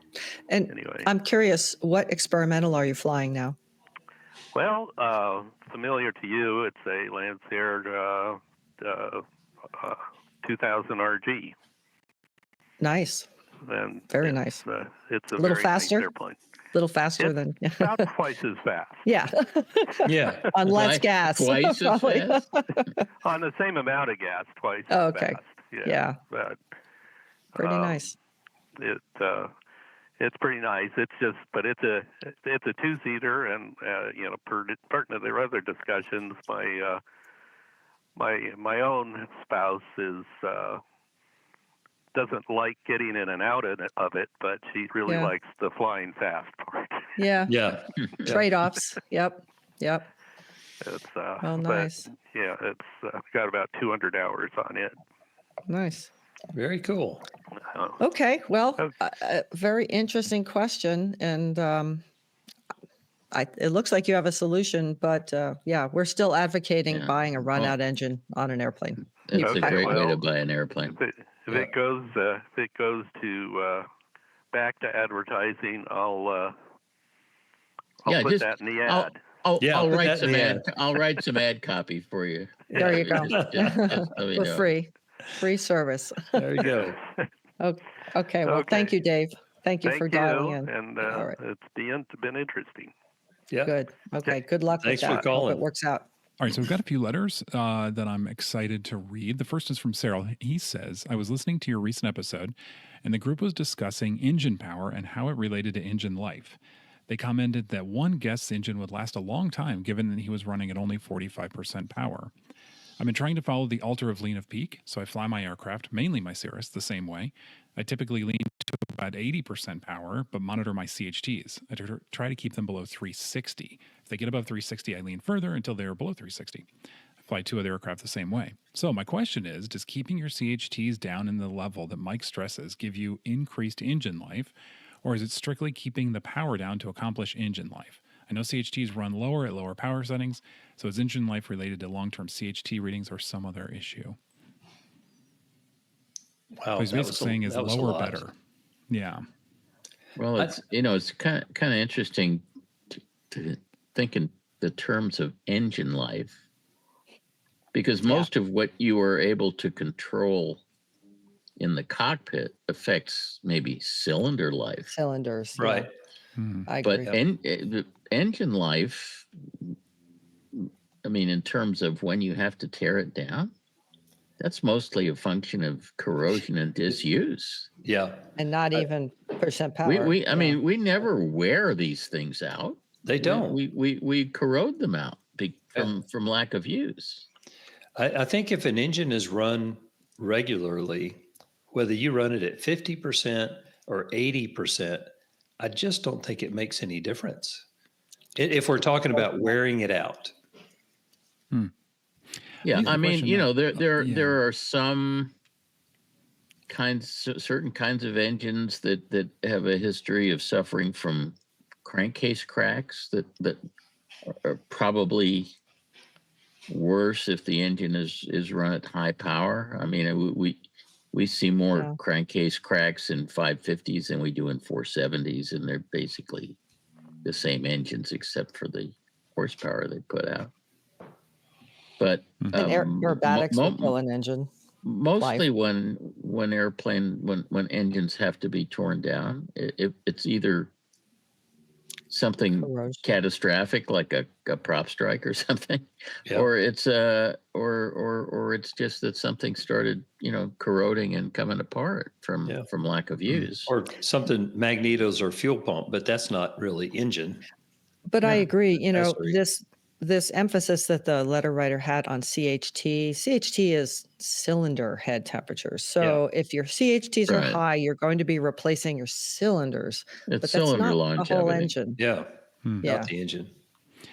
And anyway, I'm curious, what experimental are you flying now? Well, familiar to you, it's a Lancer 2000 RG. Nice. And very nice. It's a little very faster. Nice airplane. Little faster than about twice as fast. Yeah. Yeah. On less gas. Twice as fast. On the same amount of gas, twice. Oh, as okay. fast. Yeah. But pretty nice. It's pretty nice. It's a 2-seater, and part of their other discussions, my own spouse doesn't like getting in and out of it, but she really likes the flying fast part. Yeah. Yeah. Trade-offs. Yep. It's nice. It's got about 200 hours on it. Nice. Very cool. Okay. Well, a very interesting question, and it looks like you have a solution, but we're still advocating buying a run-out engine on an airplane. It's a great way to buy an airplane. If it goes to back to advertising, I'll put that in the ad. I'll write some ad. I'll write some ad copy for you. There you go. For free service. There you go. Okay. Well, thank you, Dave. Thank you for dialing in. And All right. it's been interesting. Yeah. Good. Okay. Good luck Thanks with for that. calling. Hope it works out. All right, so we've got a few letters that I'm excited to read. The first is from Cyril. He says, I was listening to your recent episode, and the group was discussing engine power and how it related to engine life. They commented that one guest's engine would last a long time, given that he was running at only 45% power. I've been trying to follow the altar of lean of peak, so I fly my aircraft, mainly my Cirrus, the same way. I typically lean to about 80% power, but monitor my CHTs. I try to keep them below 360. If they get above 360, I lean further until they are below 360. I fly 2 other aircraft the same way. So my question is, does keeping your CHTs down in the level that Mike stresses give you increased engine life, or is it strictly keeping the power down to accomplish engine life? I know CHTs run lower at lower power settings, so is engine life related to long-term CHT readings or some other issue? Wow. So he's basically saying is lower better. Yeah. Well, it's kind of interesting to think in the terms of engine life, because most of what you are able to control in the cockpit affects maybe cylinder life. Cylinders. Right. Yeah. Hmm. I agree. But the engine life, I mean, in terms of when you have to tear it down, that's mostly a function of corrosion and disuse. Yeah. And not even percent power. I mean, we never wear these things out. They don't. We corrode them out from lack of use. I think if an engine is run regularly, whether you run it at 50% or 80%, I just don't think it makes any difference. If we're talking about wearing it out. Yeah, I mean, there are some certain kinds of engines that have a history of suffering from crankcase cracks that are probably worse if the engine is run at high power. I mean, we see more crankcase cracks in 550s than we do in 470s, and they're basically the same engines except for the horsepower they put out. But aerobatics will kill an engine. Mostly when engines have to be torn down, it's either something catastrophic like a prop strike or something, or it's or it's just that something started corroding and coming apart from lack of use, or something magnetos or fuel pump, but that's not really engine. But I agree. This emphasis that the letter writer had on CHT is cylinder head temperature. So if your CHTs are high, you're going to be replacing your cylinders. It's but cylinder that's not longevity. the whole engine. Not the engine.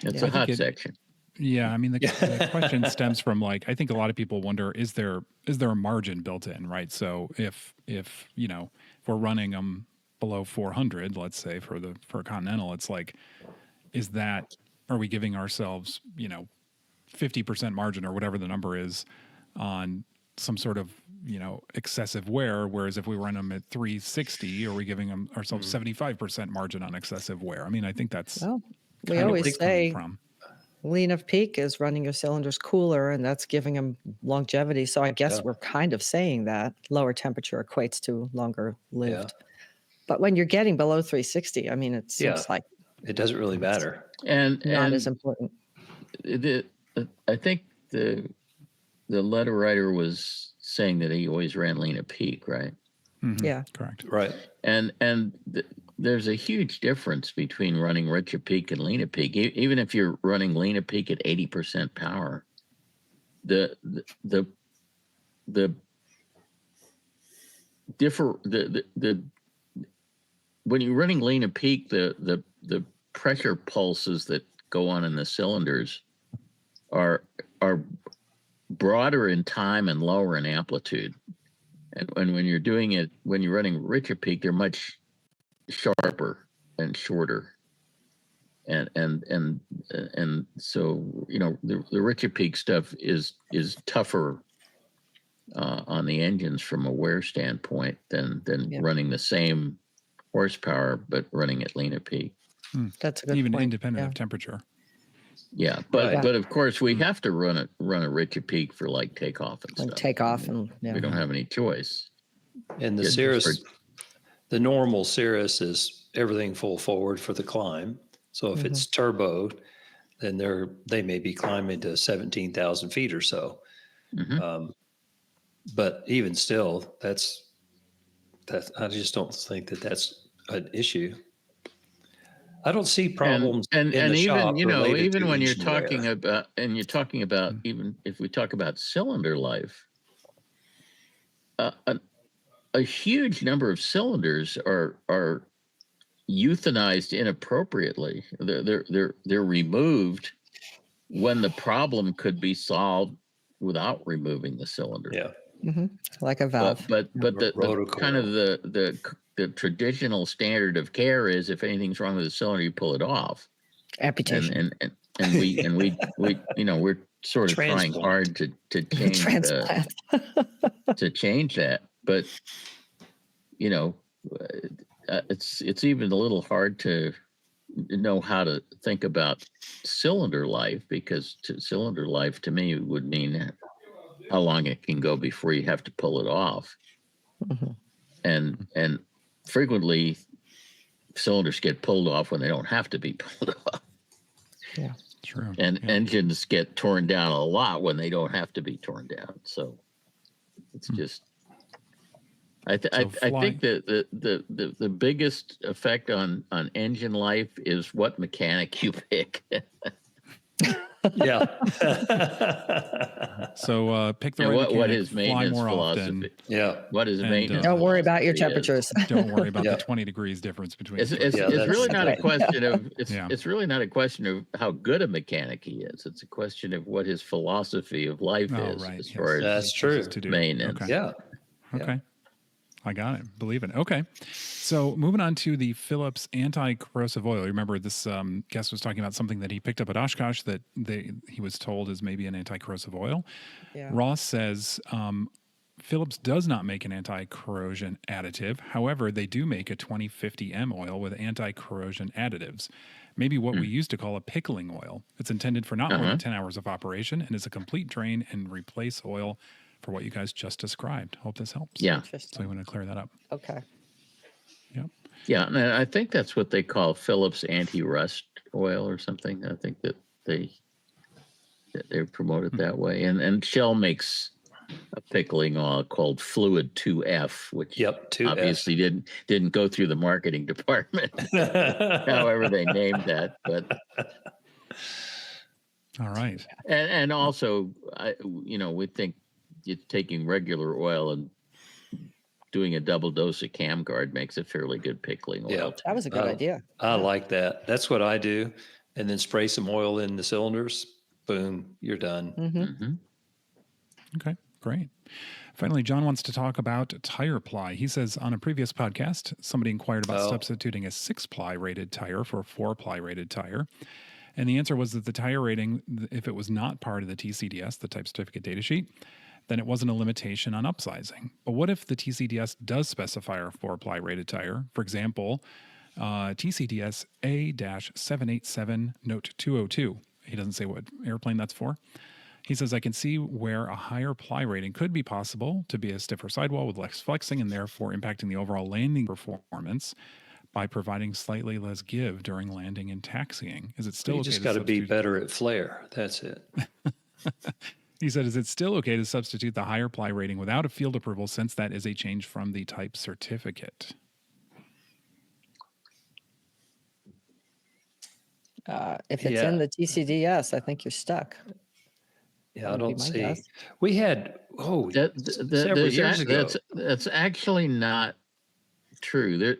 It's a hot section. Yeah, I mean the question stems from I think a lot of people wonder, is there a margin built in, right? So if we're running them below 400, let's say for a Continental, it's are we giving ourselves 50% margin or whatever the number is on some sort of excessive wear, whereas if we run them at 360, are we giving ourselves 75% margin on excessive wear? I mean, I think that's we always say lean of peak is running your cylinders cooler, and that's giving them longevity. So I guess we're kind of saying that lower temperature equates to longer lived. But when you're getting below 360, I mean, it seems like it doesn't really matter. And not as important. I think the letter writer was saying that he always ran lean at peak, right? Mm-hmm. Yeah, correct. Right. And there's a huge difference between running rich at peak and lean at peak. Even if you're running lean at peak at 80% power, the when you're running lean at peak, the pressure pulses that go on in the cylinders are broader in time and lower in amplitude. And when you're doing it, when you're running rich at peak, they're much sharper and shorter. And so the rich at peak stuff is tougher on the engines from a wear standpoint than running the same horsepower but running at lean at peak. That's a good even point. independent of temperature. Yeah, but of course we have to run a rich at peak for takeoff and stuff. Takeoff and we don't have any choice. And the The normal Cirrus is everything full forward for the climb. So if it's turbo, then they may be climbing to 17,000 feet or so. But even still, that's I just don't think that's an issue. I don't see problems and in the even shop related even to when you're engine wear. talking about even if we talk about cylinder life, a huge number of cylinders are euthanized inappropriately. They're removed when the problem could be solved without removing the cylinder. Yeah. Like a valve. But the kind of the traditional standard of care is if anything's wrong with the cylinder, you pull it off. Amputation. And we we're sort of trying hard to change Transplant. to change that, but it's even a little hard to know how to think about cylinder life, because cylinder life to me would mean how long it can go before you have to pull it off. And frequently cylinders get pulled off when they don't have to be pulled off. Yeah, true. And engines get torn down a lot when they don't have to be torn down. So it's just I think that the biggest effect on engine life is what mechanic you pick. Yeah. So pick the right mechanic, what his fly maintenance more philosophy. often. Yeah. What is maintenance? Don't worry about your philosophy temperatures. Don't worry about the 20 degrees difference between. It's that's really not right. a question of Yeah. it's really not a question of how good a mechanic he is. It's a question of what his philosophy of life is, Right. as far as That's true. To do. maintenance. Okay. Yeah. Okay. I got it. Believe it. Okay. So moving on to the Phillips anti-corrosive oil. Remember this guest was talking about something that he picked up at Oshkosh that he was told is maybe an anti-corrosive oil. Yeah. Ross says Phillips does not make an anti-corrosion additive. However, they do make a 2050M oil with anti-corrosion additives. Maybe what we used to call a pickling oil. It's intended for not more than 10 hours of operation and is a complete drain and replace oil for what you guys just described. Hope this helps. Yeah. So we want to clear that up. Okay. Yep. Yeah, and I think that's what they call Phillips anti-rust oil or something. I think that they're promoted that way. And Shell makes a pickling oil called Fluid 2F, which 2F. obviously didn't go through the marketing department. However they named that, but all right. And also, we think taking regular oil and doing a double dose of Cam Guard makes a fairly good pickling oil. Yeah. That was a good idea. I like that. That's what I do. And then spray some oil in the cylinders. Boom, you're done. Okay, great. Finally, John wants to talk about tire ply. He says on a previous podcast, somebody inquired about substituting a 6-ply rated tire for a 4-ply rated tire. And the answer was that the tire rating, if it was not part of the TCDS, the type certificate data sheet, then it wasn't a limitation on upsizing. But what if the TCDS does specify a 4-ply rated tire? For example, TCDS A-787 Note 202. He doesn't say what airplane that's for. He says, I can see where a higher ply rating could be possible to be a stiffer sidewall with less flexing and therefore impacting the overall landing performance by providing slightly less give during landing and taxiing. Is it still You okay just to got to be substitute- better at flare. That's it. He said, is it still okay to substitute the higher ply rating without a field approval since that is a change from the type certificate? If it's in the TCDS, I think you're stuck. Yeah, I That would be don't my see. guess. We had several years ago. That's actually not true.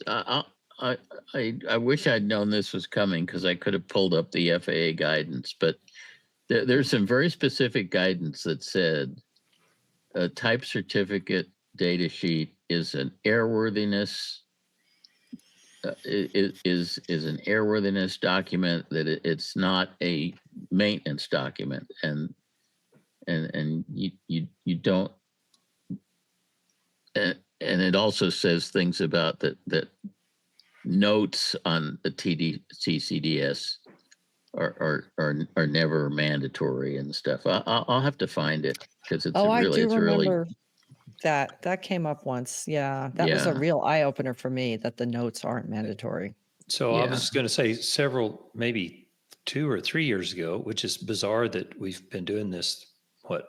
I wish I'd known this was coming, because I could have pulled up the FAA guidance, but there's some very specific guidance that said a type certificate data sheet is an airworthiness is an airworthiness document, that it's not a maintenance document, and you don't, and it also says things about that notes on the TCDS are never mandatory and stuff. I'll have to find it, because it's I do really remember That came up once. Yeah, that was a Yeah. real eye opener for me that the notes aren't mandatory. So I Yeah. was going to say several, maybe 2 or 3 years ago, which is bizarre that we've been doing this,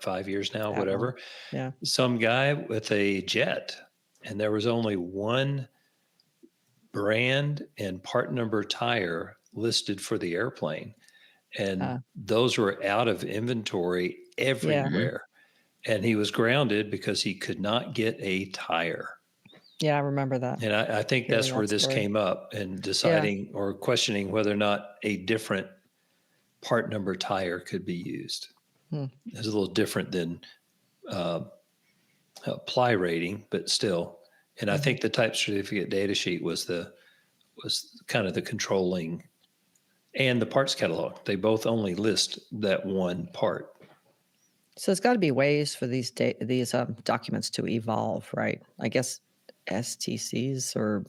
5 years now, That long. whatever. Yeah. Some guy with a jet, and there was only one brand and part number tire listed for the airplane. And those were out of inventory everywhere. And he was grounded because he could not get a tire. Yeah, I remember that. And I think that's where this came up, and deciding or questioning whether or not a different part number tire could be used. It's a little different than ply rating, but still. And I think the type certificate data sheet was kind of the controlling, and the parts catalog. They both only list that one part. So there's got to be ways for these documents to evolve, right? I guess STCs or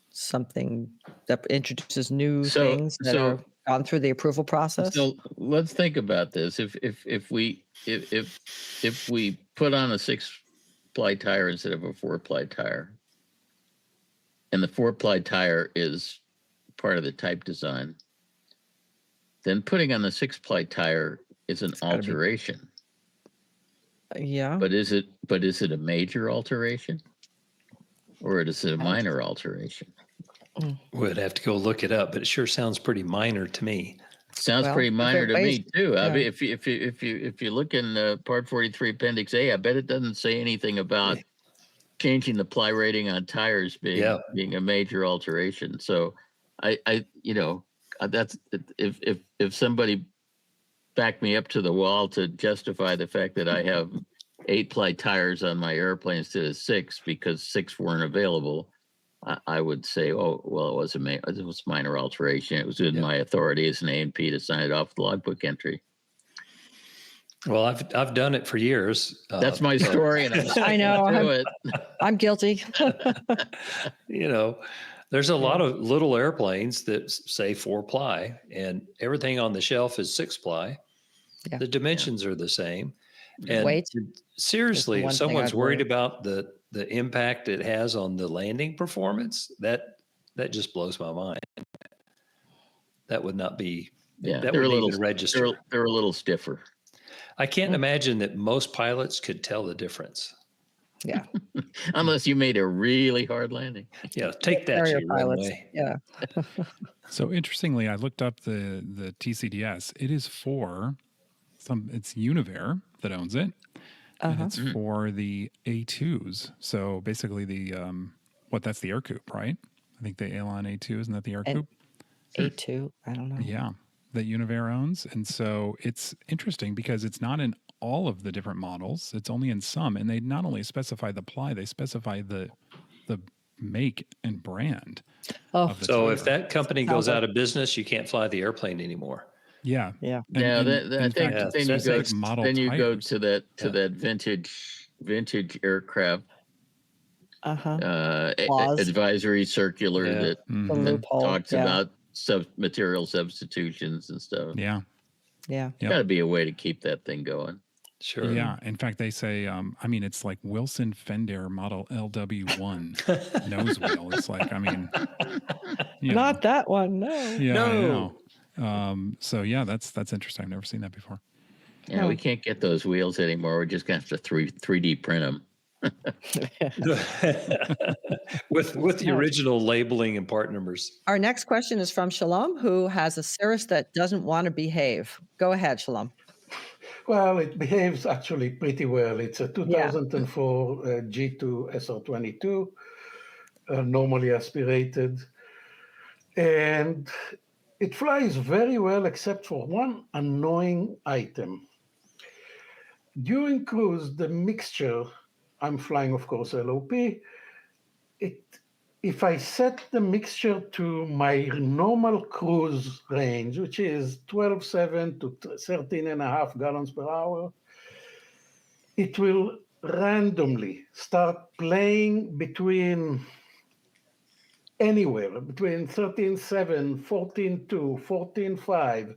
something that introduces new things that are gone through the approval process. So let's think about this. If we put on a 6-ply tire instead of a 4-ply tire, and the 4-ply tire is part of the type design, then putting on the 6-ply tire is an alteration. Yeah. But is it a major alteration, or is it a minor alteration? We'd have to go look it up, but it sure sounds pretty minor to me. Sounds pretty minor to me too. I mean, if you look in Part 43, Appendix A, I bet it doesn't say anything about changing the ply rating on tires being a major alteration. So, that's if somebody backed me up to the wall to justify the fact that I have 8-ply tires on my airplane instead of 6 because 6 weren't available, I would say, oh, well, it was minor alteration. It was in my authority as an A&P to sign it off the logbook entry. Well, I've done it for years. That's my story, and I know. I'm guilty. There's a lot of little airplanes that say 4-ply, and everything on the shelf is 6-ply. Yeah. The dimensions are the same. And weight. Seriously, if someone's worried about the impact it has on the landing performance, that just blows my mind. That would not be. Yeah, that would even register. They're a little stiffer. I can't imagine that most pilots could tell the difference. Yeah. Unless you made a really hard landing. Yeah, take that to your runway. Yeah. So interestingly, I looked up the TCDS. It is for it's Univair that owns it. And it's for the A2s. So basically that's the air coupe, right? I think the Airline A2, isn't that the air coupe? A2, I don't know. Yeah, that Univair owns. And so it's interesting because it's not in all of the different models. It's only in some. And they not only specify the ply, they specify the make and brand. Oh, so if that company goes out of business, you can't fly the airplane anymore. Yeah. Yeah. I think then you go to that vintage aircraft advisory circular that talks about material substitutions and stuff. Yeah. Yeah. Got to be a way to keep that thing going. Sure. Yeah. In fact, they say, it's like Wilson Fender model LW1 nose wheel. It's like, not that one. No. Yeah. No. So yeah, that's interesting. I've never seen that before. Yeah, we can't get those wheels anymore. We're just gonna have to 3D print them. with the original labeling and part numbers. Our next question is from Shalom, who has a Cirrus that doesn't want to behave. Go ahead, Shalom. Well, it behaves actually pretty well. It's a 2004 G2 SR22, normally aspirated, and it flies very well, except for one annoying item. During cruise, the mixture, I'm flying, of course, LOP, if I set the mixture to my normal cruise range, which is 12.7 to 13.5 gallons per hour, it will randomly start playing anywhere between 13.7, 14.2, 14.5,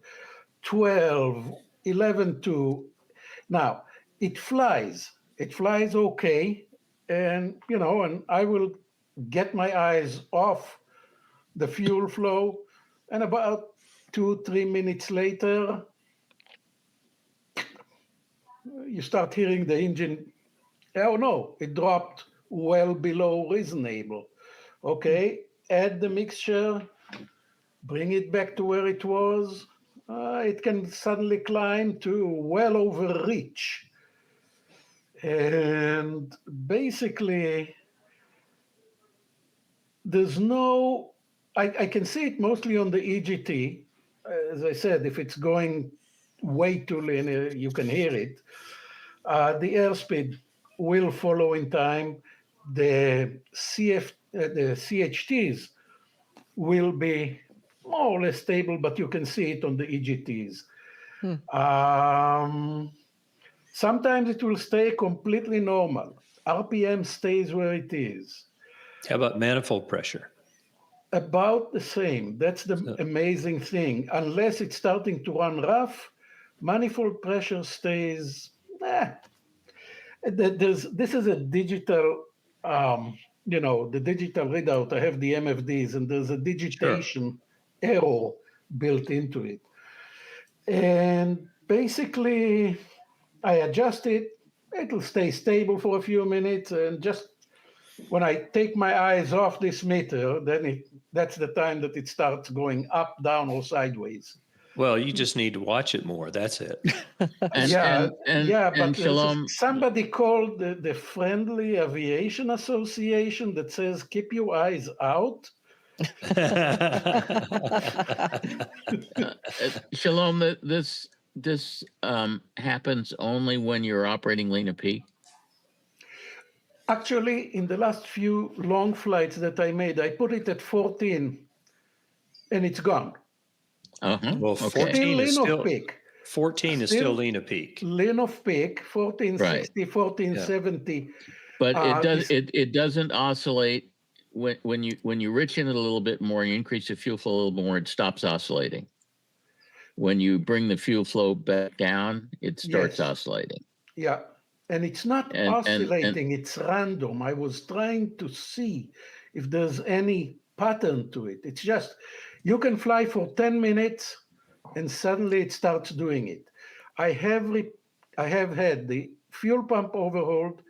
12, 11.2. Now, it flies okay, and and I will get my eyes off the fuel flow, and about 2-3 minutes later, you start hearing the engine. Oh no, it dropped well below reasonable. Okay, add the mixture, bring it back to where it was. It can suddenly climb to well over reach. And basically, there's no, I can see it mostly on the EGT. As I said, if it's going way too linear, you can hear it. The airspeed will follow in time. The CHTs will be more or less stable, but you can see it on the EGTs. Sometimes it will stay completely normal. RPM stays where it is. How about manifold pressure? About the same. That's the amazing thing. Unless it's starting to run rough, manifold pressure stays. This is a digital, the digital readout. I have the MFDs, and there's a digitation error built into it. And basically, I adjust it. It'll stay stable for a few minutes, and just when I take my eyes off this meter, then that's the time that it starts going up, down, or sideways. Well, you just need to watch it more. That's it. But Shalom, somebody called the Friendly Aviation Association that says keep your eyes out. Shalom, this happens only when you're operating lean of peak. Actually, in the last few long flights that I made, I put it at 14, and it's gone. Well, 14 still is still peak. 14 is still lean of peak. Lean of peak, 1460, 1470. But it doesn't oscillate when you rich in it a little bit more, you increase the fuel flow a little more, it stops oscillating. When you bring the fuel flow back down, it starts oscillating. Yeah. And it's not oscillating, it's random. I was trying to see if there's any pattern to it. It's just, you can fly for 10 minutes and suddenly it starts doing it. I have had the fuel pump overhauled,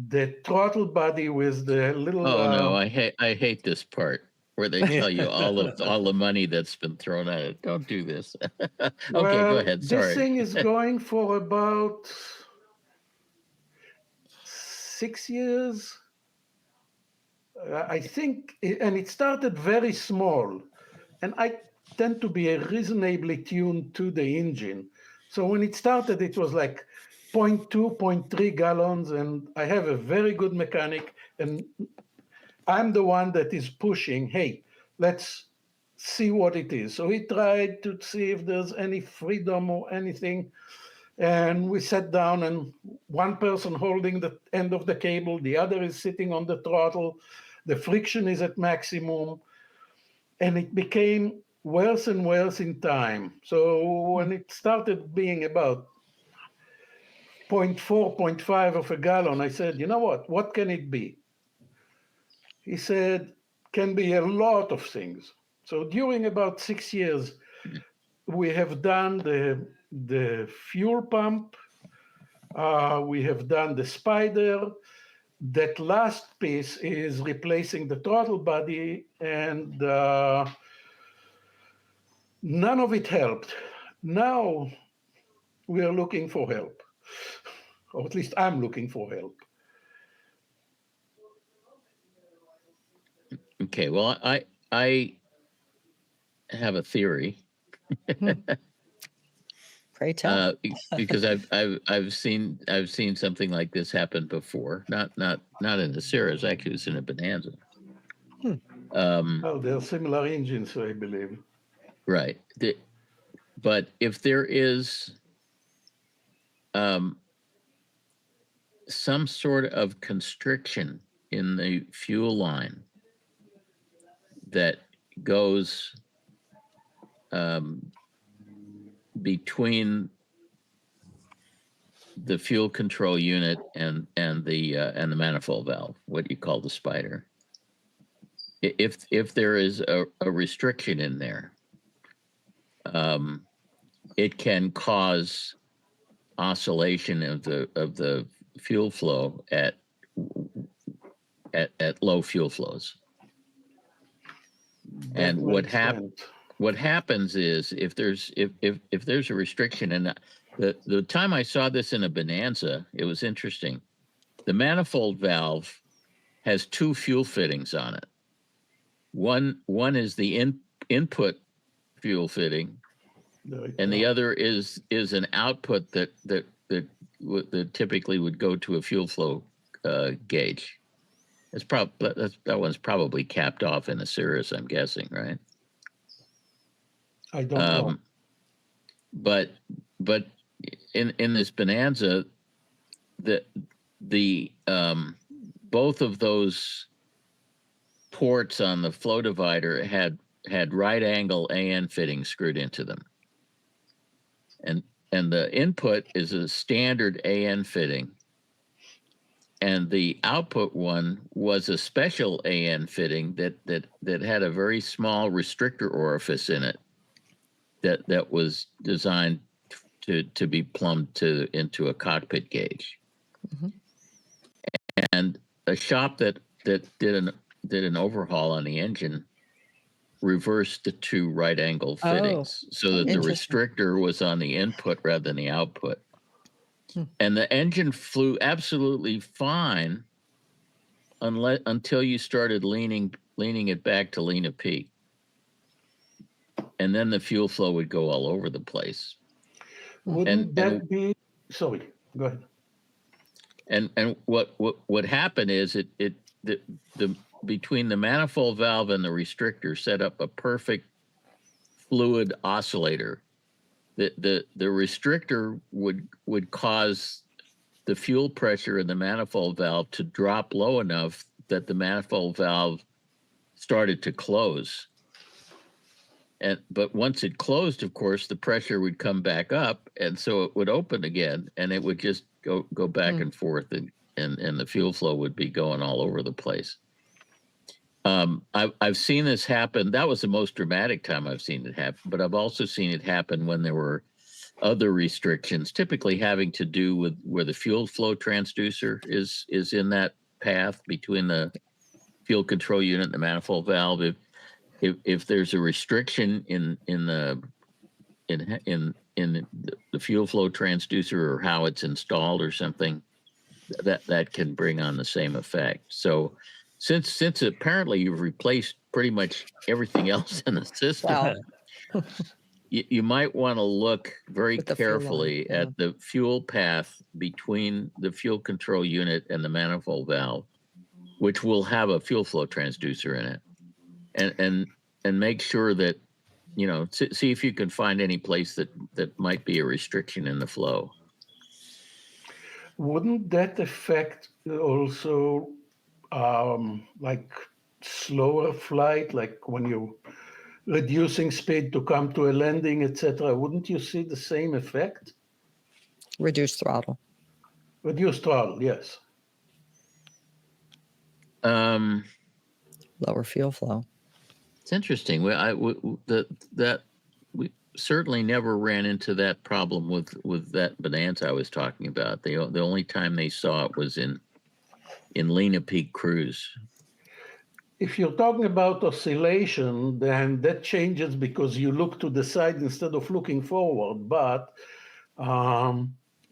the throttle body with the little... Oh, no, I hate this part where they tell you all the money that's been thrown at it. Don't do this. Okay, go ahead, sorry. This thing is going for about 6 years, I think, and it started very small. And I tend to be reasonably tuned to the engine. So when it started, it was like 0.2, 0.3 gallons, and I have a very good mechanic, and I'm the one that is pushing, hey, let's see what it is. So he tried to see if there's any freedom or anything. And we sat down, and one person holding the end of the cable, the other is sitting on the throttle. The friction is at maximum. And it became worse and worse in time. So when it started being about 0.4, 0.5 of a gallon, I said, you know what can it be? He said, can be a lot of things. So during about 6 years, we have done the fuel pump, we have done the spider. That last piece is replacing the throttle body, and none of it helped. Now we are looking for help, or at least I'm looking for help. Okay, well, I have a theory. Pray tell. Because I've seen something like this happen before. Not in the Cirrus, actually, it was in a Bonanza. Well, they're similar engines, I believe. Right. But if there is some sort of constriction in the fuel line that goes between the fuel control unit and the manifold valve, what you call the spider. If there is a restriction in there, it can cause oscillation of the fuel flow at low fuel flows. And what happens is if there's a restriction, and the time I saw this in a Bonanza, it was interesting. The manifold valve has two fuel fittings on it. One is the input fuel fitting, and the other is an output that typically would go to a fuel flow gauge. That one's probably capped off in a Cirrus, I'm guessing, right? I don't know. But in this Bonanza, the both of those ports on the flow divider had right angle AN fittings screwed into them, and the input is a standard AN fitting, and the output one was a special AN fitting that had a very small restrictor orifice in it that was designed to be plumbed into a cockpit gauge. Mm-hmm. And a shop that did an overhaul on the engine reversed the two right angle fittings so that the restrictor was on the input rather than the output. And the engine flew absolutely fine until you started leaning it back to lean a peak. And then the fuel flow would go all over the place. Wouldn't that be? Sorry, go ahead. And what happened is the between the manifold valve and the restrictor set up a perfect fluid oscillator. The restrictor would cause the fuel pressure in the manifold valve to drop low enough that the manifold valve started to close. But once it closed, of course, the pressure would come back up, and so it would open again, and it would just go back and forth, and the fuel flow would be going all over the place. I've seen this happen. That was the most dramatic time I've seen it happen, but I've also seen it happen when there were other restrictions, typically having to do with where the fuel flow transducer is in that path between the fuel control unit and the manifold valve. If there's a restriction in the fuel flow transducer or how it's installed or something, that can bring on the same effect. So since apparently you've replaced pretty much everything else in the system, you might want to look very carefully at the fuel path between the fuel control unit and the manifold valve, which will have a fuel flow transducer in it, and make sure that, see if you can find any place that might be a restriction in the flow. Wouldn't that affect also like slower flight, like when you're reducing speed to come to a landing, etc.? Wouldn't you see the same effect? Reduced throttle. Reduced throttle, yes. Lower fuel flow. It's interesting. We certainly never ran into that problem with that Bonanza I was talking about. The only time they saw it was in Lena Peak Cruise. If you're talking about oscillation, then that changes because you look to the side instead of looking forward. But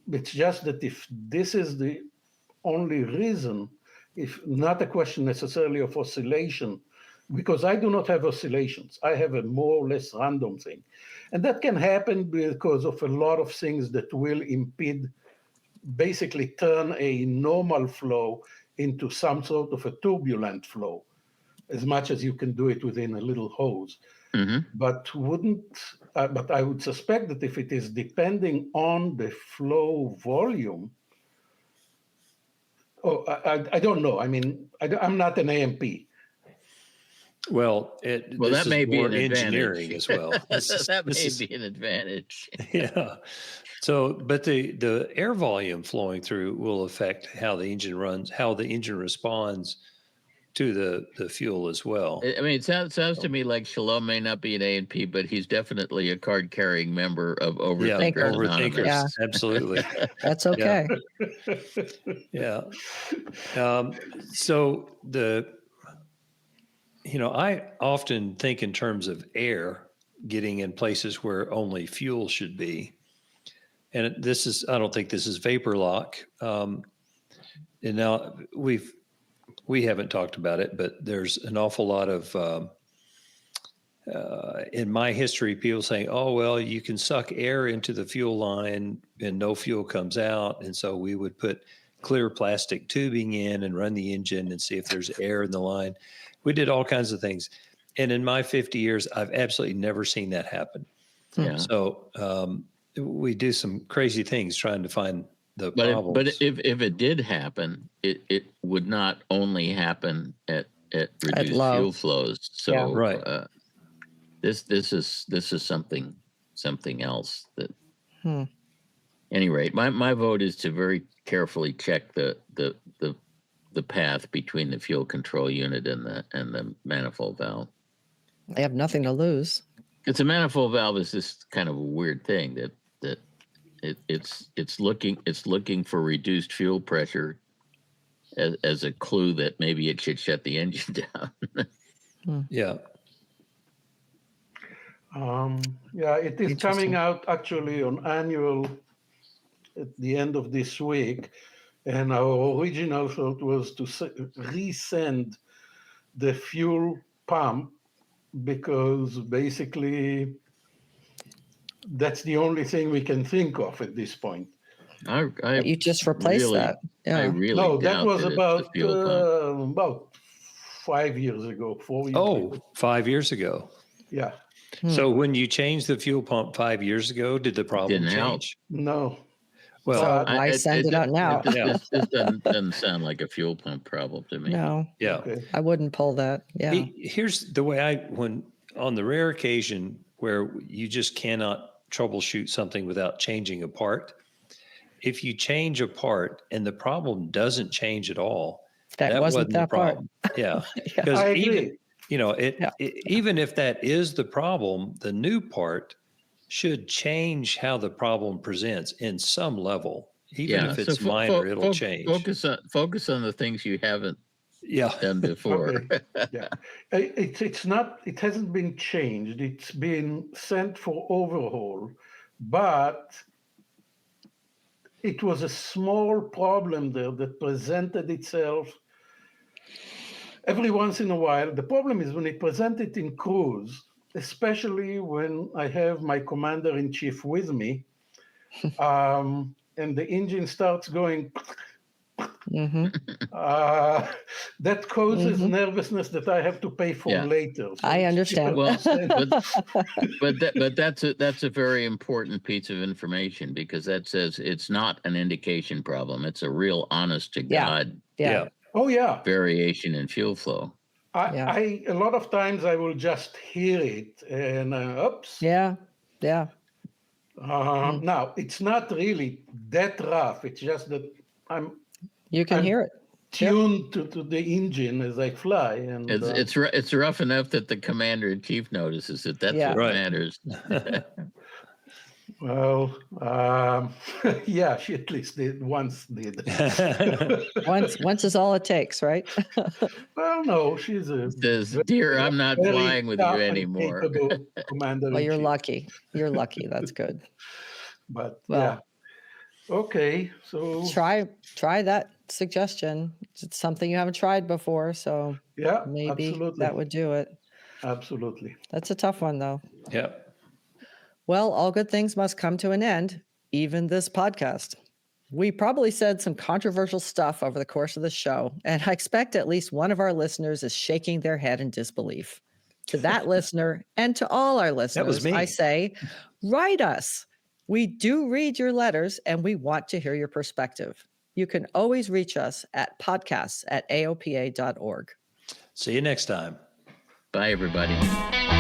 it's just that if this is the only reason, if not a question necessarily of oscillation, because I do not have oscillations. I have a more or less random thing. And that can happen because of a lot of things that will impede, basically turn a normal flow into some sort of a turbulent flow, as much as you can do it within a little hose. Mm-hmm. But I would suspect that if it is depending on the flow volume, I don't know. I mean, I'm not an A&P. Well, Well, this that may is be more an engineering advantage. as well. That may be an advantage. Yeah. So, but the air volume flowing through will affect how the engine runs, how the engine responds to the fuel as well. I mean, it sounds to me like Shalom may not be an A&P, but he's definitely a card-carrying member of Overthinkers Anonymous. Overthinkers, Yeah. absolutely. That's okay. Yeah. So I often think in terms of air getting in places where only fuel should be. And I don't think this is vapor lock. And now we haven't talked about it, but there's an awful lot of, in my history, people saying, oh, well, you can suck air into the fuel line and no fuel comes out. And so we would put clear plastic tubing in and run the engine and see if there's air in the line. We did all kinds of things. And in my 50 years, I've absolutely never seen that happen. Yeah. So we do some crazy things trying to find the problems. But if it did happen, it would not only happen at reduced fuel flows. So Yeah. Right. This is something else that. Any rate, my vote is to very carefully check the path between the fuel control unit and the manifold valve. They have nothing to lose. It's a manifold valve is this kind of a weird thing that it's looking for reduced fuel pressure as a clue that maybe it should shut the engine down. Yeah. It is coming out actually on annual at the end of this week. And our original thought was to resend the fuel pump because basically that's the only thing we can think of at this point. You just replaced that. Yeah. I really No, that doubt was that about it's the fuel pump. about 5 years ago, 4 years ago. 5 years ago. Yeah. So when you changed the fuel pump 5 years ago, did the problem Didn't help. change? No. Well, So why send it out now? This doesn't sound like a fuel pump problem to me. No. yeah. Okay. I wouldn't pull that. Yeah. Here's the way when on the rare occasion where you just cannot troubleshoot something without changing a part, if you change a part and the problem doesn't change at all, that wasn't the that part. problem. Yeah. Yeah. Because I agree. even if that is the problem, the new part should change how the problem presents in some level. Even if it's minor, it'll change. Focus on the things you haven't done before. Okay. Yeah. It's not. It hasn't been changed. It's been sent for overhaul, but it was a small problem there that presented itself every once in a while. The problem is when it presented in cruise, especially when I have my commander-in-chief with me, and the engine starts going, that causes nervousness that I have to pay for later. So I understand. Well, but that's a very important piece of information because that says it's not an indication problem. It's a real honest to God Oh yeah. variation in fuel flow. A lot of times I will just hear it and oops. Yeah. Now it's not really that rough. It's just that you can hear it tuned to the engine as I fly, and it's rough enough that the commander-in-chief notices it. That's what matters. Well, she at least once did. once is all it takes, right? Well, no, she's says, "Dear, I'm not flying with you anymore." Commander. Well, you're lucky. You're lucky. That's good. But okay. So try that suggestion. It's something you haven't tried before, so maybe that would do it. Absolutely. That's a tough one, though. Yeah. Well, all good things must come to an end, even this podcast. We probably said some controversial stuff over the course of the show, and I expect at least one of our listeners is shaking their head in disbelief. To that listener and to all our listeners, I say, write us. We do read your letters, and we want to hear your perspective. You can always reach us at podcasts@aopa.org. See you next time. Bye, everybody.